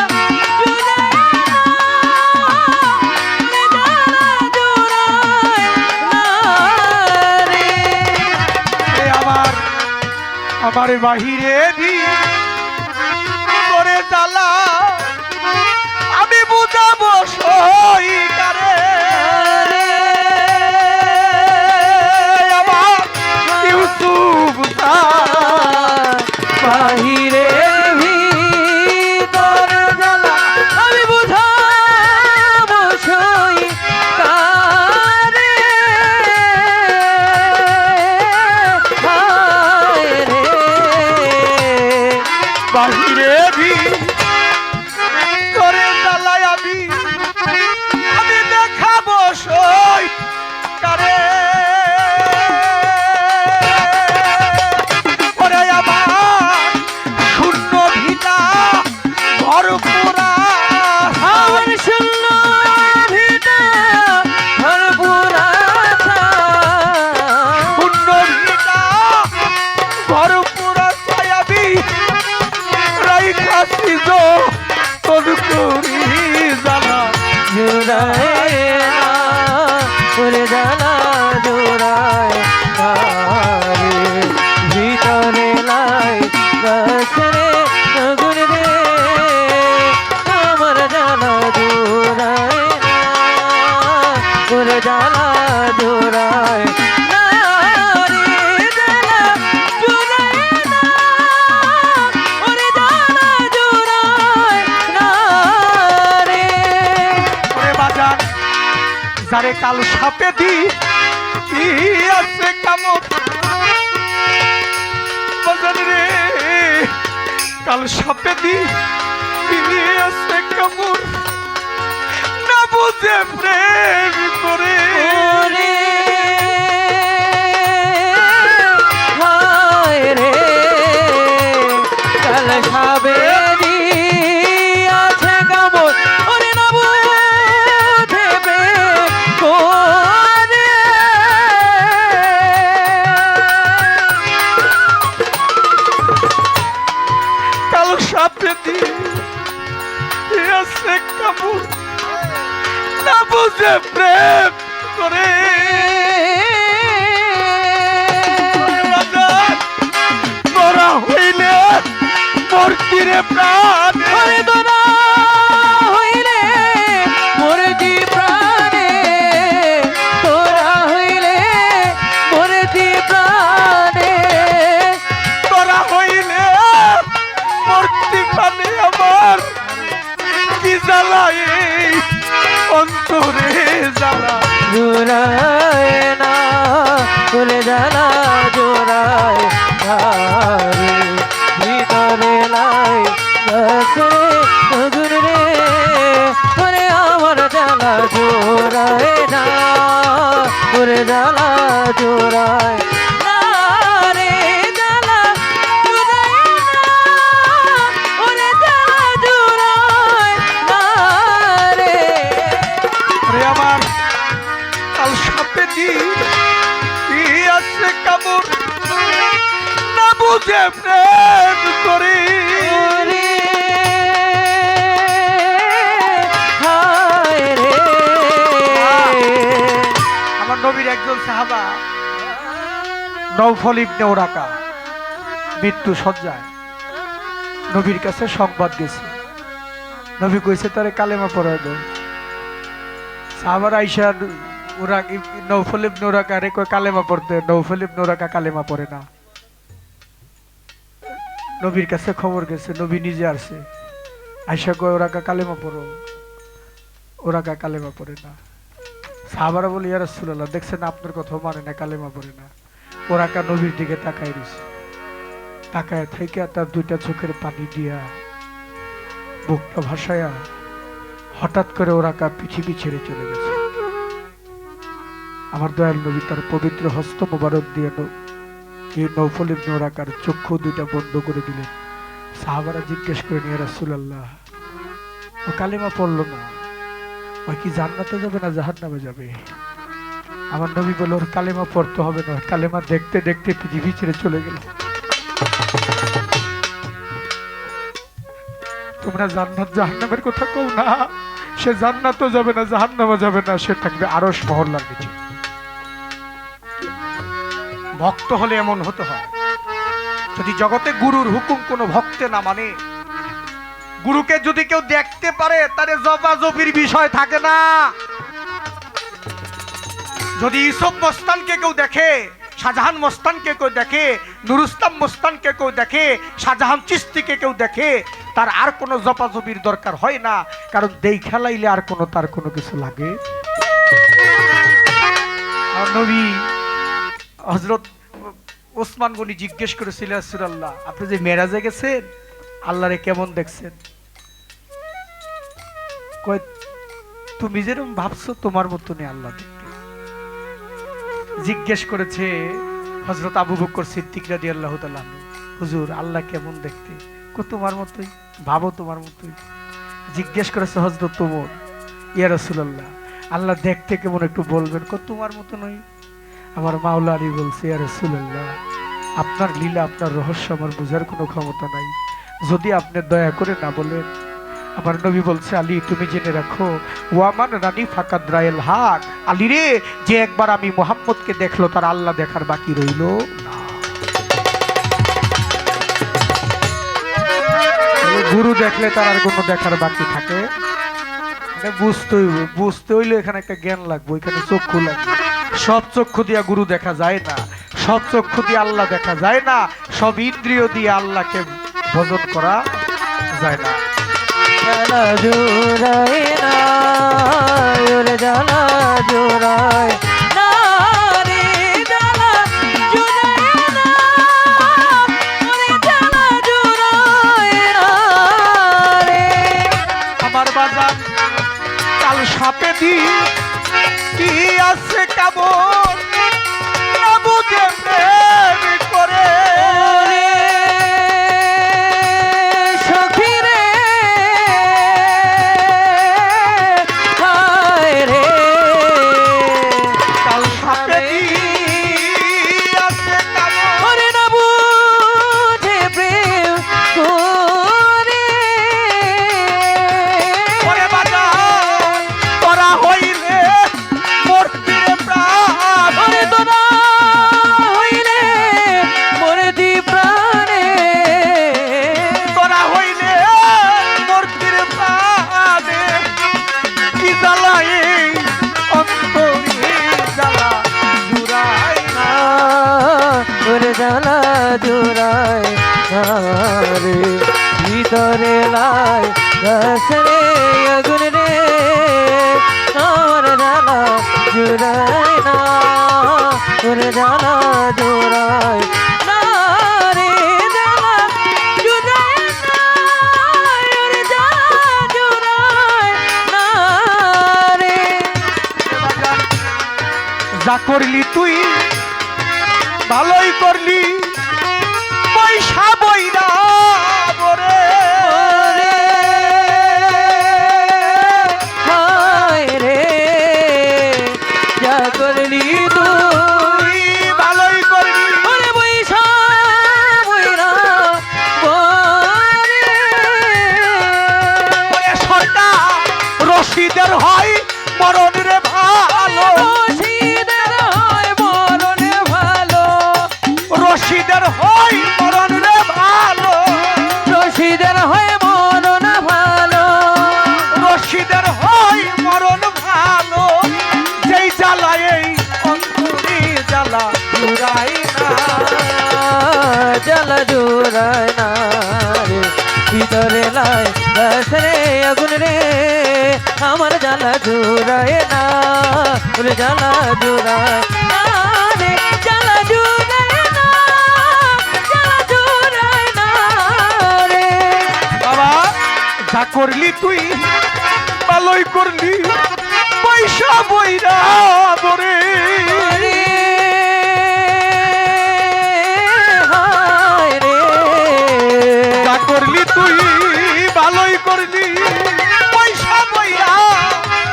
জোড়ায় না ওরে জ্বালা জোড়ায় না রে এ আমার বাহিরে ভি করে জ্বালা আমি বুঝাবো সই কারে আমার ইউসুফ বাহিরে ভিতর জ্বালা আমি বুঝাবো সই কারে হায় রে বাহিরে ভি করে জ্বালায় আমি দেখাবো সই কারে ওরে আমার শূন্য ভিটা ভরপুরা আমার শূন্য ভিটা ভরপুর আশা শূন্য ভিটা ভরপুরা ছায়াবি রাইখাছি যো তদুকুরি জানা জোড়ায় না ওরে জ্বালা জোড়ায় না রে ভিতরে লাই গাছ রে আগুন রে আমার জ্বালা জোড়ায় না ওরে জ্বালা জোড়ায় না রে জ্বালা জোড়ায় না ওরে জ্বালা জোড়ায় না রে ওরে বাজার যারে কাল সাপে দি আছে কামড় বাজার রে কাল সাপে দি আছে কামড় না বুঝে প্রেম করে ওরে হায় রে কাল সাবেরি আছে কামড় ওরে না বুঝে প্রেম করে কাল সাপে দি আছে কামড় না বুঝে প্রেম করে তোরা হইলে মূর্তিরে প্রাণ ওরে তোরা হইলে মরদি প্রাণে তোরা হইলে মরদি প্রাণে তোরা হইলে জুড়ায় না ওরে জ্বালা জুড়ায় না রে ভিতরে লাই গাছরে আগুন রে ওরে আমার জ্বালা জুড়ায় না ওরে জ্বালা জুড়ায় না রে জ্বালা জুড়ায় না ওরে জ্বালা জুড়ায় না রে ওরে আমার কাল সাপে দিয়াছে কামড় না বুঝে প্রেম করি ওরে হায় রে আমার নবীর একজন সাহাবা নওফল ইবনে ওরাকা মৃত্যু সজ্জায় নবীর কাছে সংবাদ গেছে। নবী কইছে তারে কালেমা পড়ায় দাও। সাহাবারা আইসা ওরা নওফল ইবনে ওরাকা রে কয় কালেমা পড়তে, নওফল ইবনে ওরাকা কালেমা পড়ে না। নবীর কাছে খবর গেছে, নবী নিজে আসছে, আইসা কয় ওরাকা কালেমা পড়ো, ওরাকা কালেমা পড়ে না। সাহাবারা বলে ইয়া রাসূলুল্লাহ দেখছেন আপনার কথা মানে না, কালেমা পড়ে না। ওরাকা নবীর দিকে তাকায় রইছে, তাকায় থেকে তার দুইটা চোখের পানি দিয়া বুকটা ভাসায়া হঠাৎ করে ওরাকা পৃথিবী ছেড়ে চলে গেছে। আমার দয়াল নবী তার পবিত্র হস্ত মোবারক দিয়ে এই নওফল ইবনে ওরাকার চক্ষু দুইটা বন্ধ করে দিলেন। সাহাবারা জিজ্ঞেস করেন ইয়া রাসূলুল্লাহ ও কালেমা পড়লো না, ওই কি জান্নাতে যাবে না জাহান্নামে যাবে? আমার নবী বলল ওর কালেমা পড়তে হবে না, কালেমা দেখতে দেখতে পৃথিবী ছেড়ে চলে গেল। তোমরা জান্নাত জাহান্নামের কথা কও না, সে জান্নাতও যাবে না জাহান্নামও যাবে না, সে থাকবে আরশ মহল্লার নিচে। ভক্ত হলে এমন হতে হয়, যদি জগতে গুরুর হুকুম কোনো ভক্তে না মানে, গুরুকে যদি কেউ দেখতে পারে তারে জবাজবির বিষয় থাকে না। যদি ইসব মস্তানকে কেউ দেখে, শাহজাহান মস্তানকে কেউ দেখে, নুরুস্তাম মস্তানকে কেউ দেখে, শাহজাহান চিস্তিকে কেউ দেখে, তার আর কোনো জপাজবির দরকার হয় না, কারণ দেই খেলাইলে আর কোনো তার কোনো কিছু লাগে। আর নবী হযরত ওসমান গনি জিজ্ঞেস করেছিল ইয়া রাসূলুল্লাহ আপনি যে মেরাজে গেছেন আল্লাহরে কেমন দেখছেন? কয় তুমি যেরকম ভাবছো তোমার মতনই আল্লাহ দেখতে। জিজ্ঞেস করেছে হযরত আবু বকর সিদ্দিক রাদিয়াল্লাহু তাআলা হুজুর আল্লাহ কেমন দেখতে? কয় তোমার মতোই, ভাবো তোমার মতোই। জিজ্ঞেস করেছে হযরত ওমর ইয়া রাসূলুল্লাহ আল্লাহ দেখতে কেমন একটু বলবেন? কয় তোমার মতো নই। আমার মাওলা আলী বলছে ইয়া রাসূলুল্লাহ আপনার লীলা আপনার রহস্য আমার বোঝার কোনো ক্ষমতা নাই, যদি আপনি দয়া করে না বলেন। আমার নবী বলছে আলী তুমি জেনে রাখো ওয়ামান রানী ফাকাদ রায়েল হাক, আলী রে যে একবার আমি মুহাম্মদকে দেখলো তার আল্লাহ দেখার বাকি রইল না। গুরু দেখলে তার আর কোনো দেখার বাকি থাকে? বুঝতে হইলে এখানে একটা জ্ঞান লাগবে, এখানে চক্ষু লাগবে। সব চক্ষু দিয়া গুরু দেখা যায় না, সব চক্ষু দিয়ে আল্লাহ দেখা যায় না, সব ইন্দ্রিয় দিয়ে আল্লাহকে ভজন করা যায় না। জ্বালা জুড়ায় না ওরে জ্বালা জুড়ায় না রে জ্বালা জুড়ায় না ওরে জ্বালা জুড়ায় না রে। আমার বাজার কাল সাপে দিয়াছে কামড় না বুঝে প্রেম করে সখী রে হায় রে কাল সাপে দিয়াছে কামড় ওরে না বুঝে প্রেম করে ওরে বাজার তোরা হইলে মূর্তির প্রাণ ওরে তোরা হইলে মরদি প্রাণে তোরা হইলে মূর্তির প্রাণে কি জ্বালাই অন্তরে জ্বালা জুড়াই না। ওরে জ্বালা জোড়ায় রে ভিতরে লাই গাছ রে আগুন রে আমার জ্বালা জুড়ায় না ওরে জ্বালা জুড়ায় না রে জ্বালা জুড়ায় না ওরে জ্বালা জুড়ায় না রে। যা করলি তুই ভালোই করলি পয়সা বইরা বরে ওরে হায় রে যা করলি তুই ভালোই করলি ওরে বৈশা বৈরা বরে ওরে সরকার রশিদের হয় মরণ রে ভালো রশিদের হয় মরণে ভালো রশিদের হয় মরণ রে ভালো রশিদের হয় মরণ ভালো রশিদের হয় মরণ ভালো যেই জ্বালায় এই অন্তরে জ্বালা জুড়াই না জ্বালা জোড়ায় না রে ভিতরে লাই রে আগুন রে আমার জ্বালা জোড়ায় না রে জ্বালা জোড়ায় না রে জ্বালা জোড়ায় না জ্বালা জোড়ায় না রে। বাবা যা করলি তুই ভালোই করলি পয়সা বইরা বরে রে হায় রে যা করলি তুই ভালোই করলি পয়সা বইরা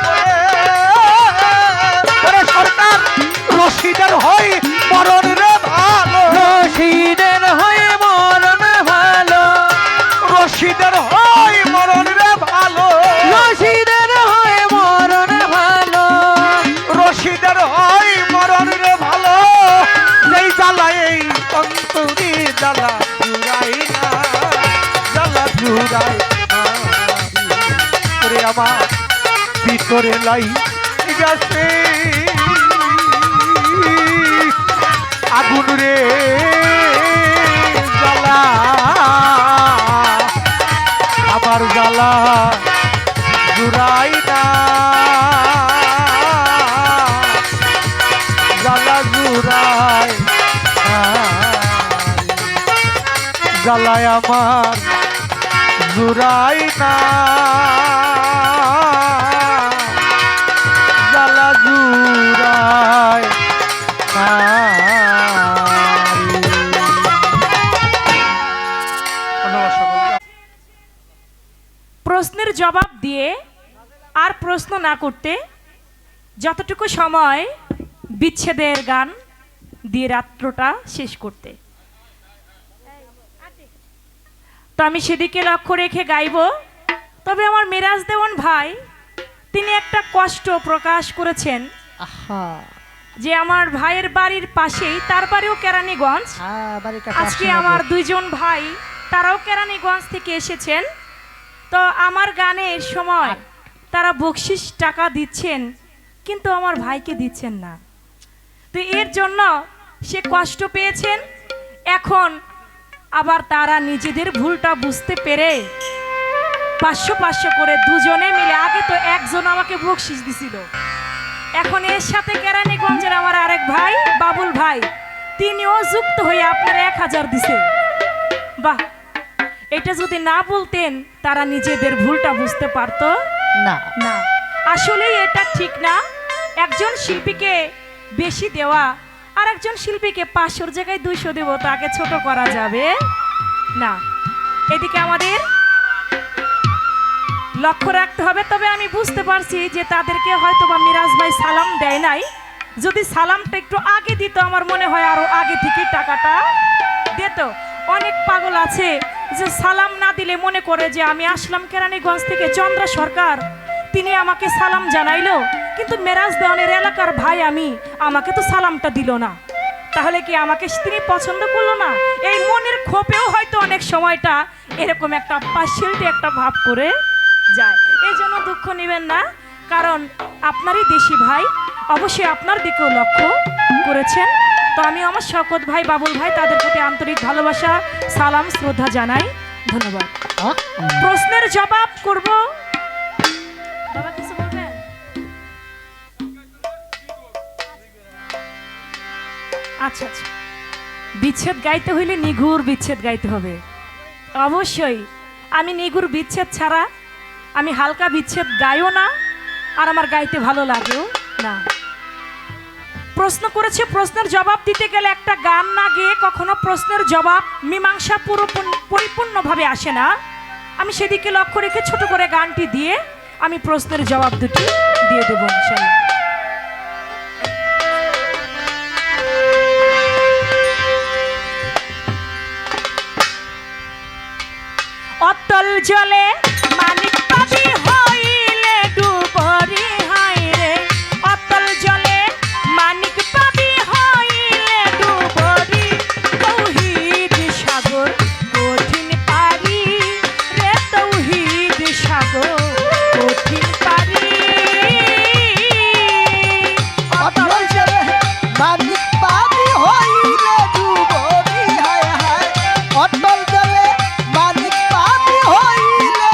বরে। ওরে সরকার রশিদের হয় মরণ রে ভালো রশিদের হয় মরণ ভালো রশিদের হয় মরণ রে ভালো রশিদের হয় মরণ ভালো রশিদের হয় মরণ রে ভালো যেই জ্বালায় এই অন্তরে জ্বালা জুড়াই না জ্বালা জুড়াই না রে আমার ভিতরে লাই গেছে আগুন রে জ্বালা আমার জ্বালা জুড়াই না জ্বালা জুড়াই না জ্বালায় আমার জুড়াই না জ্বালা জুড়াই না ধন্যবাদ সকলকে। প্রশ্নের জবাব দিয়ে আর প্রশ্ন না করতে যতটুকু সময় বিচ্ছেদের গান দিয়ে রাত্রটা শেষ করতে, তো আমি সেদিকে লক্ষ্য রেখে গাইব। তবে আমার মিরাজ দেওয়ান ভাই তিনি একটা কষ্ট প্রকাশ করেছেন যে আমার ভাইয়ের বাড়ির পাশেই, তার বাড়িও কেরানীগঞ্জ। আজকে আমার দুইজন ভাই তারাও কেরানীগঞ্জ থেকে এসেছেন। তো আমার গানের সময় তারা বকশিস টাকা দিচ্ছেন, কিন্তু আমার ভাইকে দিচ্ছেন না। তো এর জন্য সে কষ্ট পেয়েছেন। এখন আবার তারা নিজেদের ভুলটা বুঝতে পেরে 500 করে দুজনে মিলে, আগে তো একজন আমাকে বকশিস দিছিল, এখন এর সাথে কেরানীগঞ্জের আমার আরেক ভাই বাবুল ভাই তিনিও যুক্ত হয়ে আপনারা 1000 দিছে। বাহ, এটা যদি না বলতেন তারা নিজেদের ভুলটা বুঝতে পারতো না না। আসলে এটা ঠিক না, একজন শিল্পীকে বেশি দেওয়া আর একজন শিল্পীকে 500 জায়গায় 200 দেব, তাকে ছোট করা যাবে না। এদিকে আমাদের লক্ষ্য রাখতে হবে। তবে আমি বুঝতে পারছি যে তাদেরকে হয়তো বা মিরাজ ভাই সালাম দেয় নাই। যদি সালামটা একটু আগে দিত আমার মনে হয় আরো আগে থেকে টাকাটা দিত। অনেক পাগল আছে যে সালাম না দিলে মনে করে যে আমি আসলাম কেরানীগঞ্জ থেকে, চন্দ্রা সরকার তিনি আমাকে সালাম জানাইলো, কিন্তু মেরাজ দেওয়ানের এলাকার ভাই আমি, আমাকে তো সালামটা দিল না, তাহলে কি আমাকে তিনি পছন্দ করলো না? এই মনের ক্ষোভেও হয়তো অনেক সময়টা এরকম একটা পার্সিয়ালিটি একটা ভাব করে যায়। এই জন্য দুঃখ নেবেন না, কারণ আপনারই দেশি ভাই অবশ্যই আপনার দিকেও লক্ষ্য করেছেন। তো আমি আমার শওকত ভাই বাবুল ভাই তাদের প্রতি আন্তরিক ভালোবাসা সালাম শ্রদ্ধা জানাই। ধন্যবাদ। প্রশ্নের জবাব করব। বাবা কিছু বলবেন? আচ্ছা আচ্ছা, বিচ্ছেদ গাইতে হইলে নিগুর বিচ্ছেদ গাইতে হবে। অবশ্যই আমি নিগুর বিচ্ছেদ ছাড়া আমি হালকা বিচ্ছেদ গাইও না, আর আমার গাইতে ভালো লাগেও না। প্রশ্ন করেছে, প্রশ্নের জবাব দিতে গেলে একটা গান না গেয়ে কখনো প্রশ্নের জবাব মীমাংসা পরিপূর্ণভাবে আসে না। আমি সেদিকে লক্ষ্য রেখে ছোট করে গানটি দিয়ে আমি প্রশ্নের জবাব দুটি দিয়ে দেবো ইনশাআল্লাহ। অতল জলে মানিক পাবি হইলে ডুবরি হায় রে, অতল জলে মানিক পাবি হইলে ডুবরি, তৌহিদ সাগর কঠিন পারি রে, তৌহিদ সাগর কঠিন পারি। অতল জলে মানিক পাবি হইলে ডুবরি হায় হায়, অতল জলে মানিক পাবি হইলে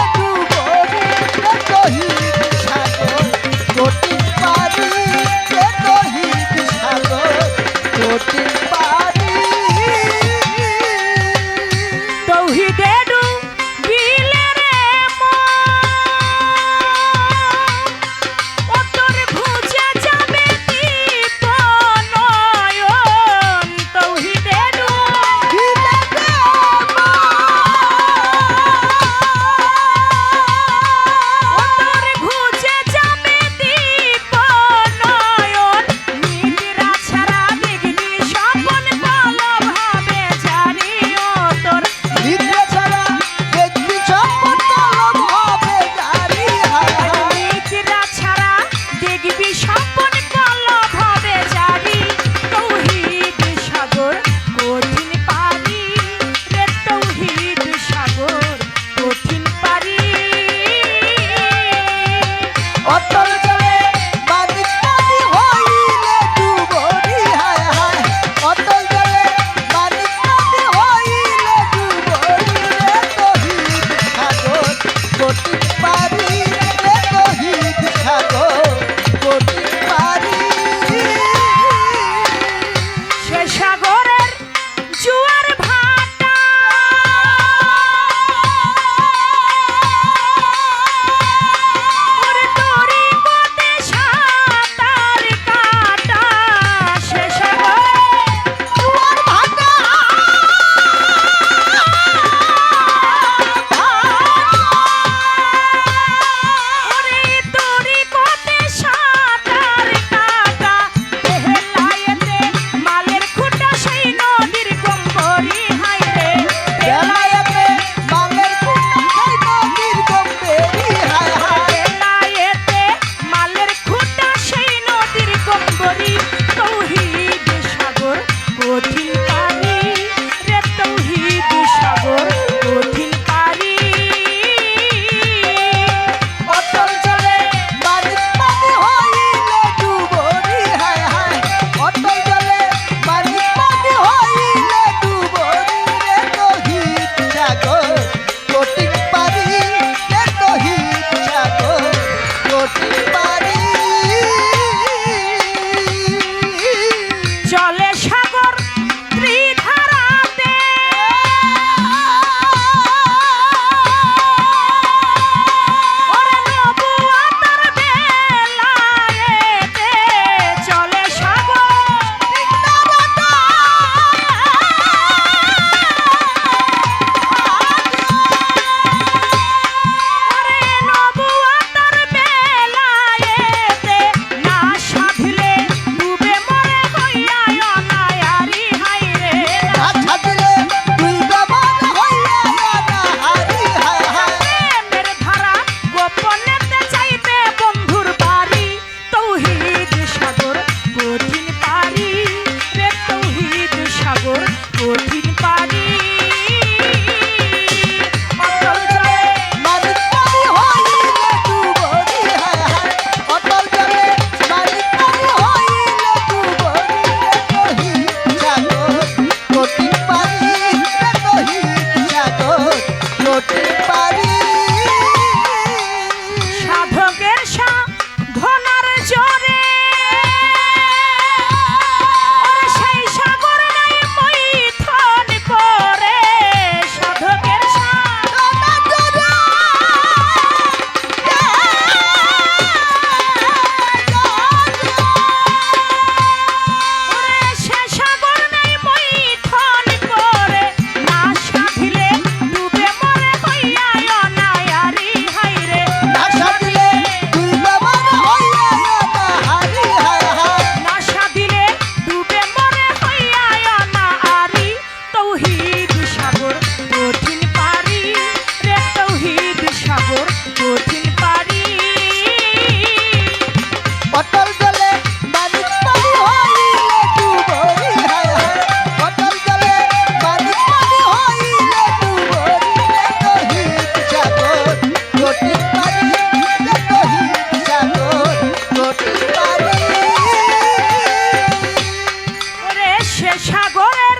সাগরের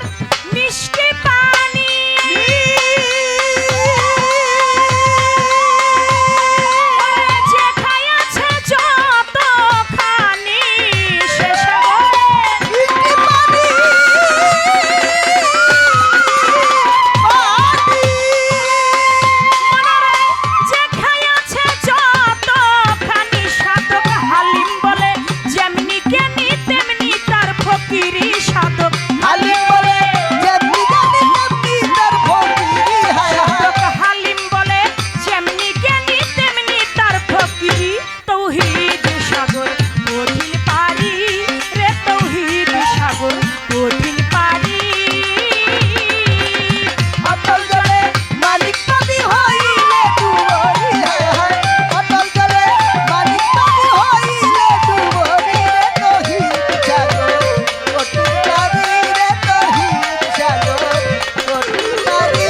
মিষ্টি পানি যে খাইয়াছে যতখানি সে সাগরের যে খাইয়াছে যতখানি সাধক হালিম বলে যেমনি জ্ঞানী তেমনি তার ফকিরি সাধক হালিম বলে যেমনি জ্ঞানী তেমনি তার ফকিরি। হায় হায় সাধক হালিম বলে যেমনি জ্ঞানী তেমনি তার ফকিরি তৌহিদ সাগর কঠিন পারি রে তৌহিদ সাগর কঠিন পারি অতল জলে মালিক পাবি হইলে ডুবরি। হায় হায় অতল জলে মালিক পাবি হইলে ডুবরি রে তহিদ সাগর কঠিন পারি রে তহিদ সাগর কঠিন পারি।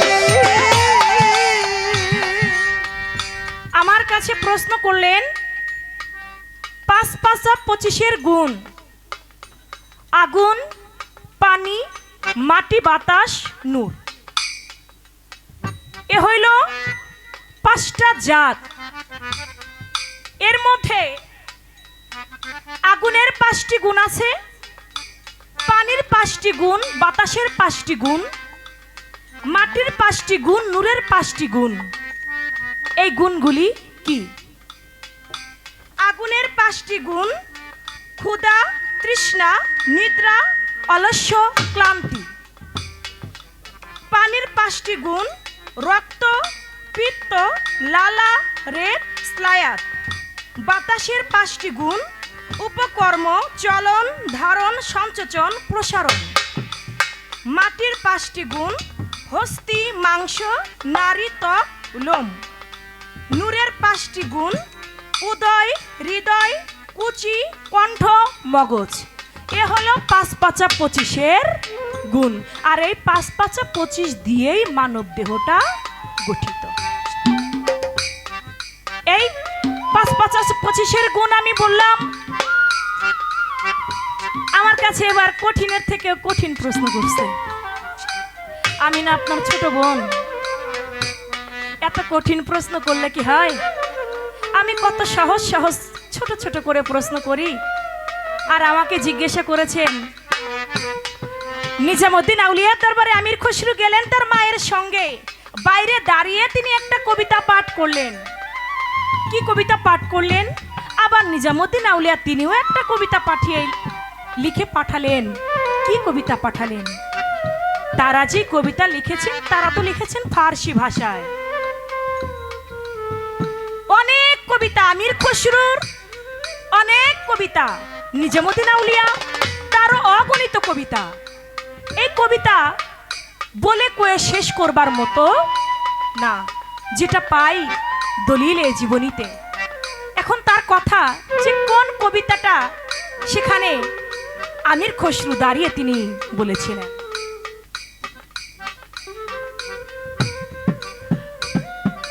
আমার কাছে প্রশ্ন করলেন ৫-৫-২৫-এর গুণ আগুন পানি মাটি বাতাস নূর এ হইল ৫টা জাত এর মধ্যে আগুনের ৫টি গুণ আছে পানির ৫টি গুণ বাতাসের ৫টি গুণ মাটির ৫টি গুণ নূরের ৫টি গুণ এই গুণগুলি কি আগুনের ৫টি গুণ ক্ষুধা তৃষ্ণা নিদ্রা অলস্য ক্লান্তি পানির ৫টি গুণ রক্ত পিত্ত লালা রেত স্লায়াত বাতাসের ৫টি গুণ উপকর্ম চলন ধারণ সঞ্চচন প্রসারণ মাটির ৫টি গুণ হস্তি মাংস নারী ত্বক লোম নূরের ৫টি গুণ উদয় হৃদয় কুচি কণ্ঠ মগজ এ হলো ৫-৫-২৫-এর গুণ আর এই ৫-৫-২৫ দিয়েই মানব দেহটা গঠিত এই ৫-৫-২৫-এর গুণ আমি বললাম আমার কাছে এবার কঠিনের থেকে কঠিন প্রশ্ন করছে আমি না আপনার ছোট বোন এত কঠিন প্রশ্ন করলে কি হয় আমি কত সহজ সহজ ছোট ছোট করে প্রশ্ন করি আর আমাকে জিজ্ঞাসা করেছেন নিজামুদ্দিন আউলিয়ার দরবারে আমির খসরু গেলেন তার মায়ের সঙ্গে বাইরে দাঁড়িয়ে তিনি একটা কবিতা পাঠ করলেন কি কবিতা পাঠ করলেন আবার নিজামুদ্দিন আউলিয়া তিনিও একটা কবিতা পাঠিয়ে লিখে পাঠালেন কি কবিতা পাঠালেন তারা যে কবিতা লিখেছেন তারা তো লিখেছেন ফার্সি ভাষায় অনেক কবিতা আমির খসরুর অনেক কবিতা নিজামুদ্দিন আউলিয়া তারও অগণিত কবিতা এই কবিতা বলে কয়ে শেষ করবার মতো না যেটা পাই দলিলে জীবনীতে এখন তার কথা যে কোন কবিতাটা সেখানে আমির খসরু দাঁড়িয়ে তিনি বলেছিলেন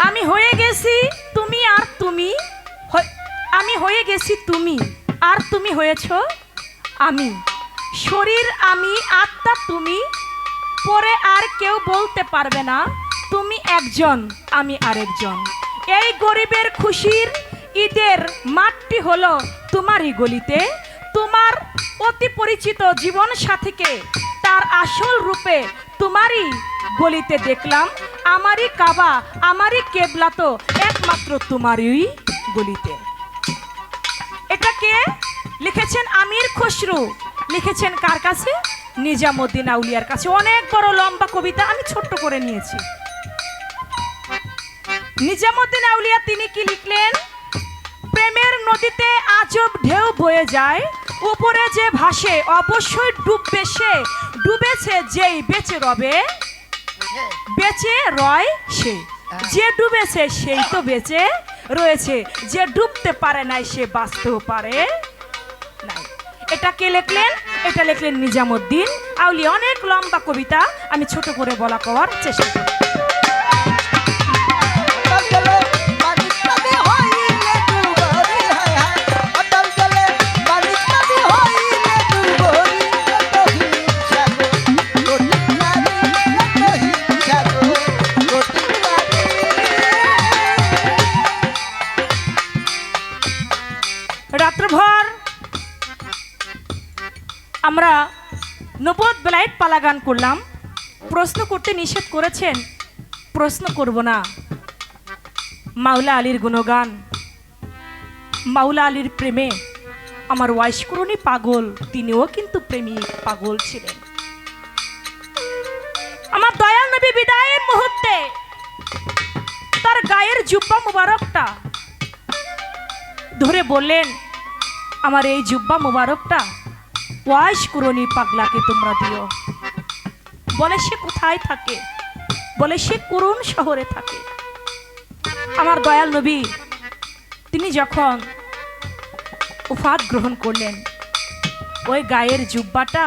আমি হয়ে গেছি তুমি আর তুমি আমি হয়ে গেছি তুমি আর তুমি হয়েছ আমি শরীর আমি আত্মা তুমি পরে আর কেউ বলতে পারবে না তুমি একজন আমি আরেকজন এই গরিবের খুশির ঈদের মাঠটি হলো তোমারই গলিতে তোমার অতি পরিচিত জীবন সাথীকে তার আসল রূপে তোমারই গলিতে দেখলাম আমারই কাবা আমারই কেবলা তো একমাত্র তোমারই গলিতে এটা কে লিখেছেন আমির খসরু লিখেছেন কার কাছে নিজামুদ্দিন আউলিয়ার কাছে অনেক বড় লম্বা কবিতা আমি ছোট্ট করে নিয়েছি নিজামুদ্দিন আউলিয়া তিনি কি লিখলেন প্রেমের নদীতে আজব ঢেউ বয়ে যায় উপরে যে ভাসে অবশ্যই ডুববে সে ডুবেছে যেই বেঁচে রবে বেঁচে রয় সে যে ডুবেছে সেই তো বেঁচে রয়েছে যে ডুবতে পারে নাই সে বাঁচতেও পারে নাই এটা কে লিখলেন এটা লিখলেন নিজামুদ্দিন আউলিয়া অনেক লম্বা কবিতা আমি ছোট করে বলা করার চেষ্টা করি পালা গান করলাম। প্রশ্ন করতে নিষেধ করেছেন, প্রশ্ন করব না। মাওলা আলীর গুণগান, মাওলা আলীর প্রেমে আমার ওয়াইশকুরনি পাগল, তিনিও কিন্তু প্রেমিক পাগল ছিলেন। আমার দয়াল নবী বিদায়ের মুহূর্তে তার গায়ের জুব্বা মুবারকটা ধরে বললেন, আমার এই জুব্বা মুবারকটা ওয়াইশকুরনি পাগলাকে তোমরা দিও। বলে সে কোথায় থাকে? বলে সে কুরুন শহরে থাকে। আমার দয়াল নবী তিনি যখন উফাত গ্রহণ করলেন, ওই গায়ের জুব্বাটা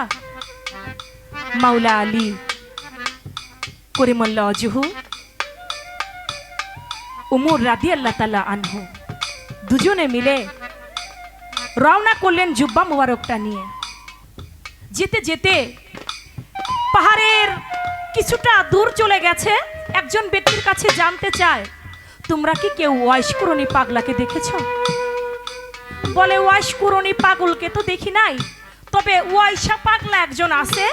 মাওলা আলী করিমুল্লাহ ওয়াজহু, উমর রাদিয়াল্লাহু তাআলা আনহু দুজনে মিলে রওনা করলেন জুব্বা মুবারকটা নিয়ে। যেতে যেতে পাহাড়ের কিছুটা দূর চলে গেছে, একজন ব্যক্তির কাছে জানতে চায়, তোমরা কি কেউ ওয়াইশকুরনি পাগলাকে দেখেছ? বলে ওয়াইশকুরনি পাগলকে তো দেখি নাই, তবে ওয়াইশা পাগলা একজন আছে,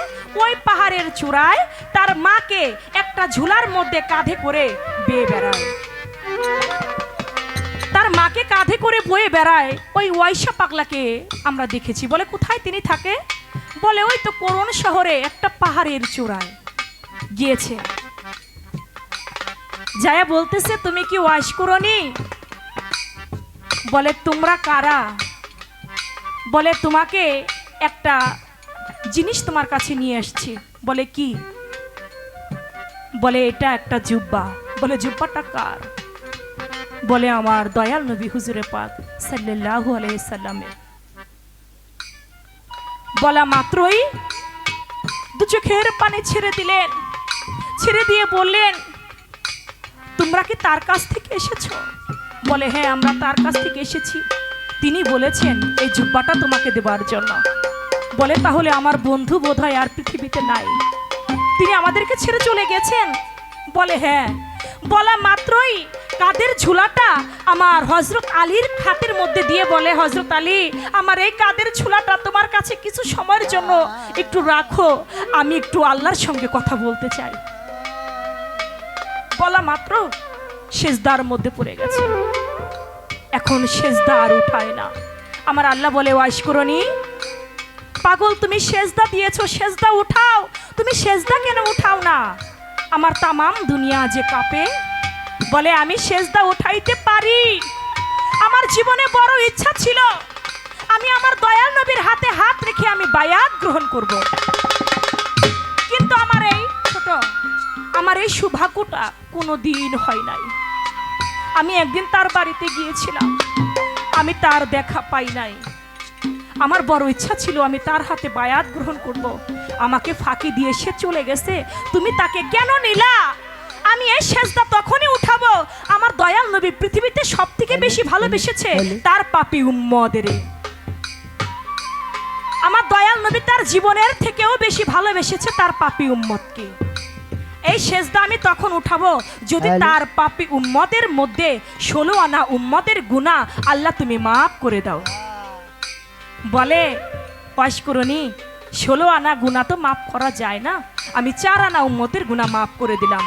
ওই পাহাড়ের চূড়ায় তার মাকে একটা ঝুলার মধ্যে কাঁধে করে বেয়ে বেড়ায়। তার মাকে কাঁধে করে বয়ে বেড়ায় ওই ওয়াইশা পাগলাকে আমরা দেখেছি। বলে কোথায় তিনি থাকে? বলে ওই তো করুন শহরে একটা পাহাড়ের চূড়ায় গিয়েছে। যায়া বলতেছে, তুমি কি ওয়াইশকুরনি? বলে তোমরা কারা? বলে তোমাকে একটা জিনিস তোমার কাছে নিয়ে আসছি। বলে কি? বলে এটা একটা জুব্বা। বলে জুব্বাটা কার? বলে আমার দয়াল নবী হুজুরে পাক সাল্লাল্লাহু আলাইহি সাল্লামের। বলা মাত্রই দু চোখের পানি ছেড়ে দিলেন, ছেড়ে দিয়ে বললেন, তোমরা কি তার কাছ থেকে এসেছো? বলে হ্যাঁ, আমরা তার কাছ থেকে এসেছি। তিনি বলেছেন এই জুব্বাটা তোমাকে দেবার জন্য। বলে তাহলে আমার বন্ধু বোধহয় আর পৃথিবীতে নাই, তিনি আমাদেরকে ছেড়ে চলে গেছেন। বলে হ্যাঁ। বলা মাত্রই কাদের ঝুলাটা আমার হযরত আলীর হাতের মধ্যে দিয়ে বলে, হযরত আলী, আমার এই কাদের ঝুলাটা তোমার কাছে কিছু সময়ের জন্য একটু রাখো, আমি একটু আল্লাহর সঙ্গে কথা বলতে চাই। বলা মাত্র সেজদার মধ্যে পড়ে গেছে। এখন সেজদা আর উঠায় না। আমার আল্লাহ বলে, ওয়াইশকুরনি পাগল, তুমি সেজদা দিয়েছো, সেজদা উঠাও। তুমি সেজদা কেন উঠাও না? আমার তামাম দুনিয়া যে কাঁপে। বলে আমি সেজদা উঠাইতে পারি। আমার জীবনে বড় ইচ্ছা ছিল, আমি আমার দয়াল নবীর হাতে হাত রেখে আমি বায়াত গ্রহণ করব, কিন্তু আমার এই সৌভাগ্যটা কোনো দিন হয় নাই। আমি একদিন তার বাড়িতে গিয়েছিলাম, আমি তার দেখা পাই নাই। আমার বড় ইচ্ছা ছিল আমি তার হাতে বায়াত গ্রহণ করব, আমাকে ফাঁকি দিয়ে সে চলে গেছে। তুমি তাকে কেন নিলা? আমি এই সেজদা তখনই উঠাবো, আমার দয়াল নবী পৃথিবীতে সবথেকে বেশি ভালোবেসেছে তার পাপী উম্মতদের। আমার দয়াল নবী তার জীবনের থেকেও বেশি ভালোবেসেছে তার পাপী উম্মতকে। এই সেজদা আমি তখন উঠাবো যদি তার পাপী উম্মতের মধ্যে 16 আনা উম্মতের গুনাহ আল্লাহ তুমি মাফ করে দাও। বলে ওয়াইশকুরনি 16 আনা গুনাহ তো মাফ করা যায় না, আমি 4 আনা উম্মতের গুনাহ মাফ করে দিলাম।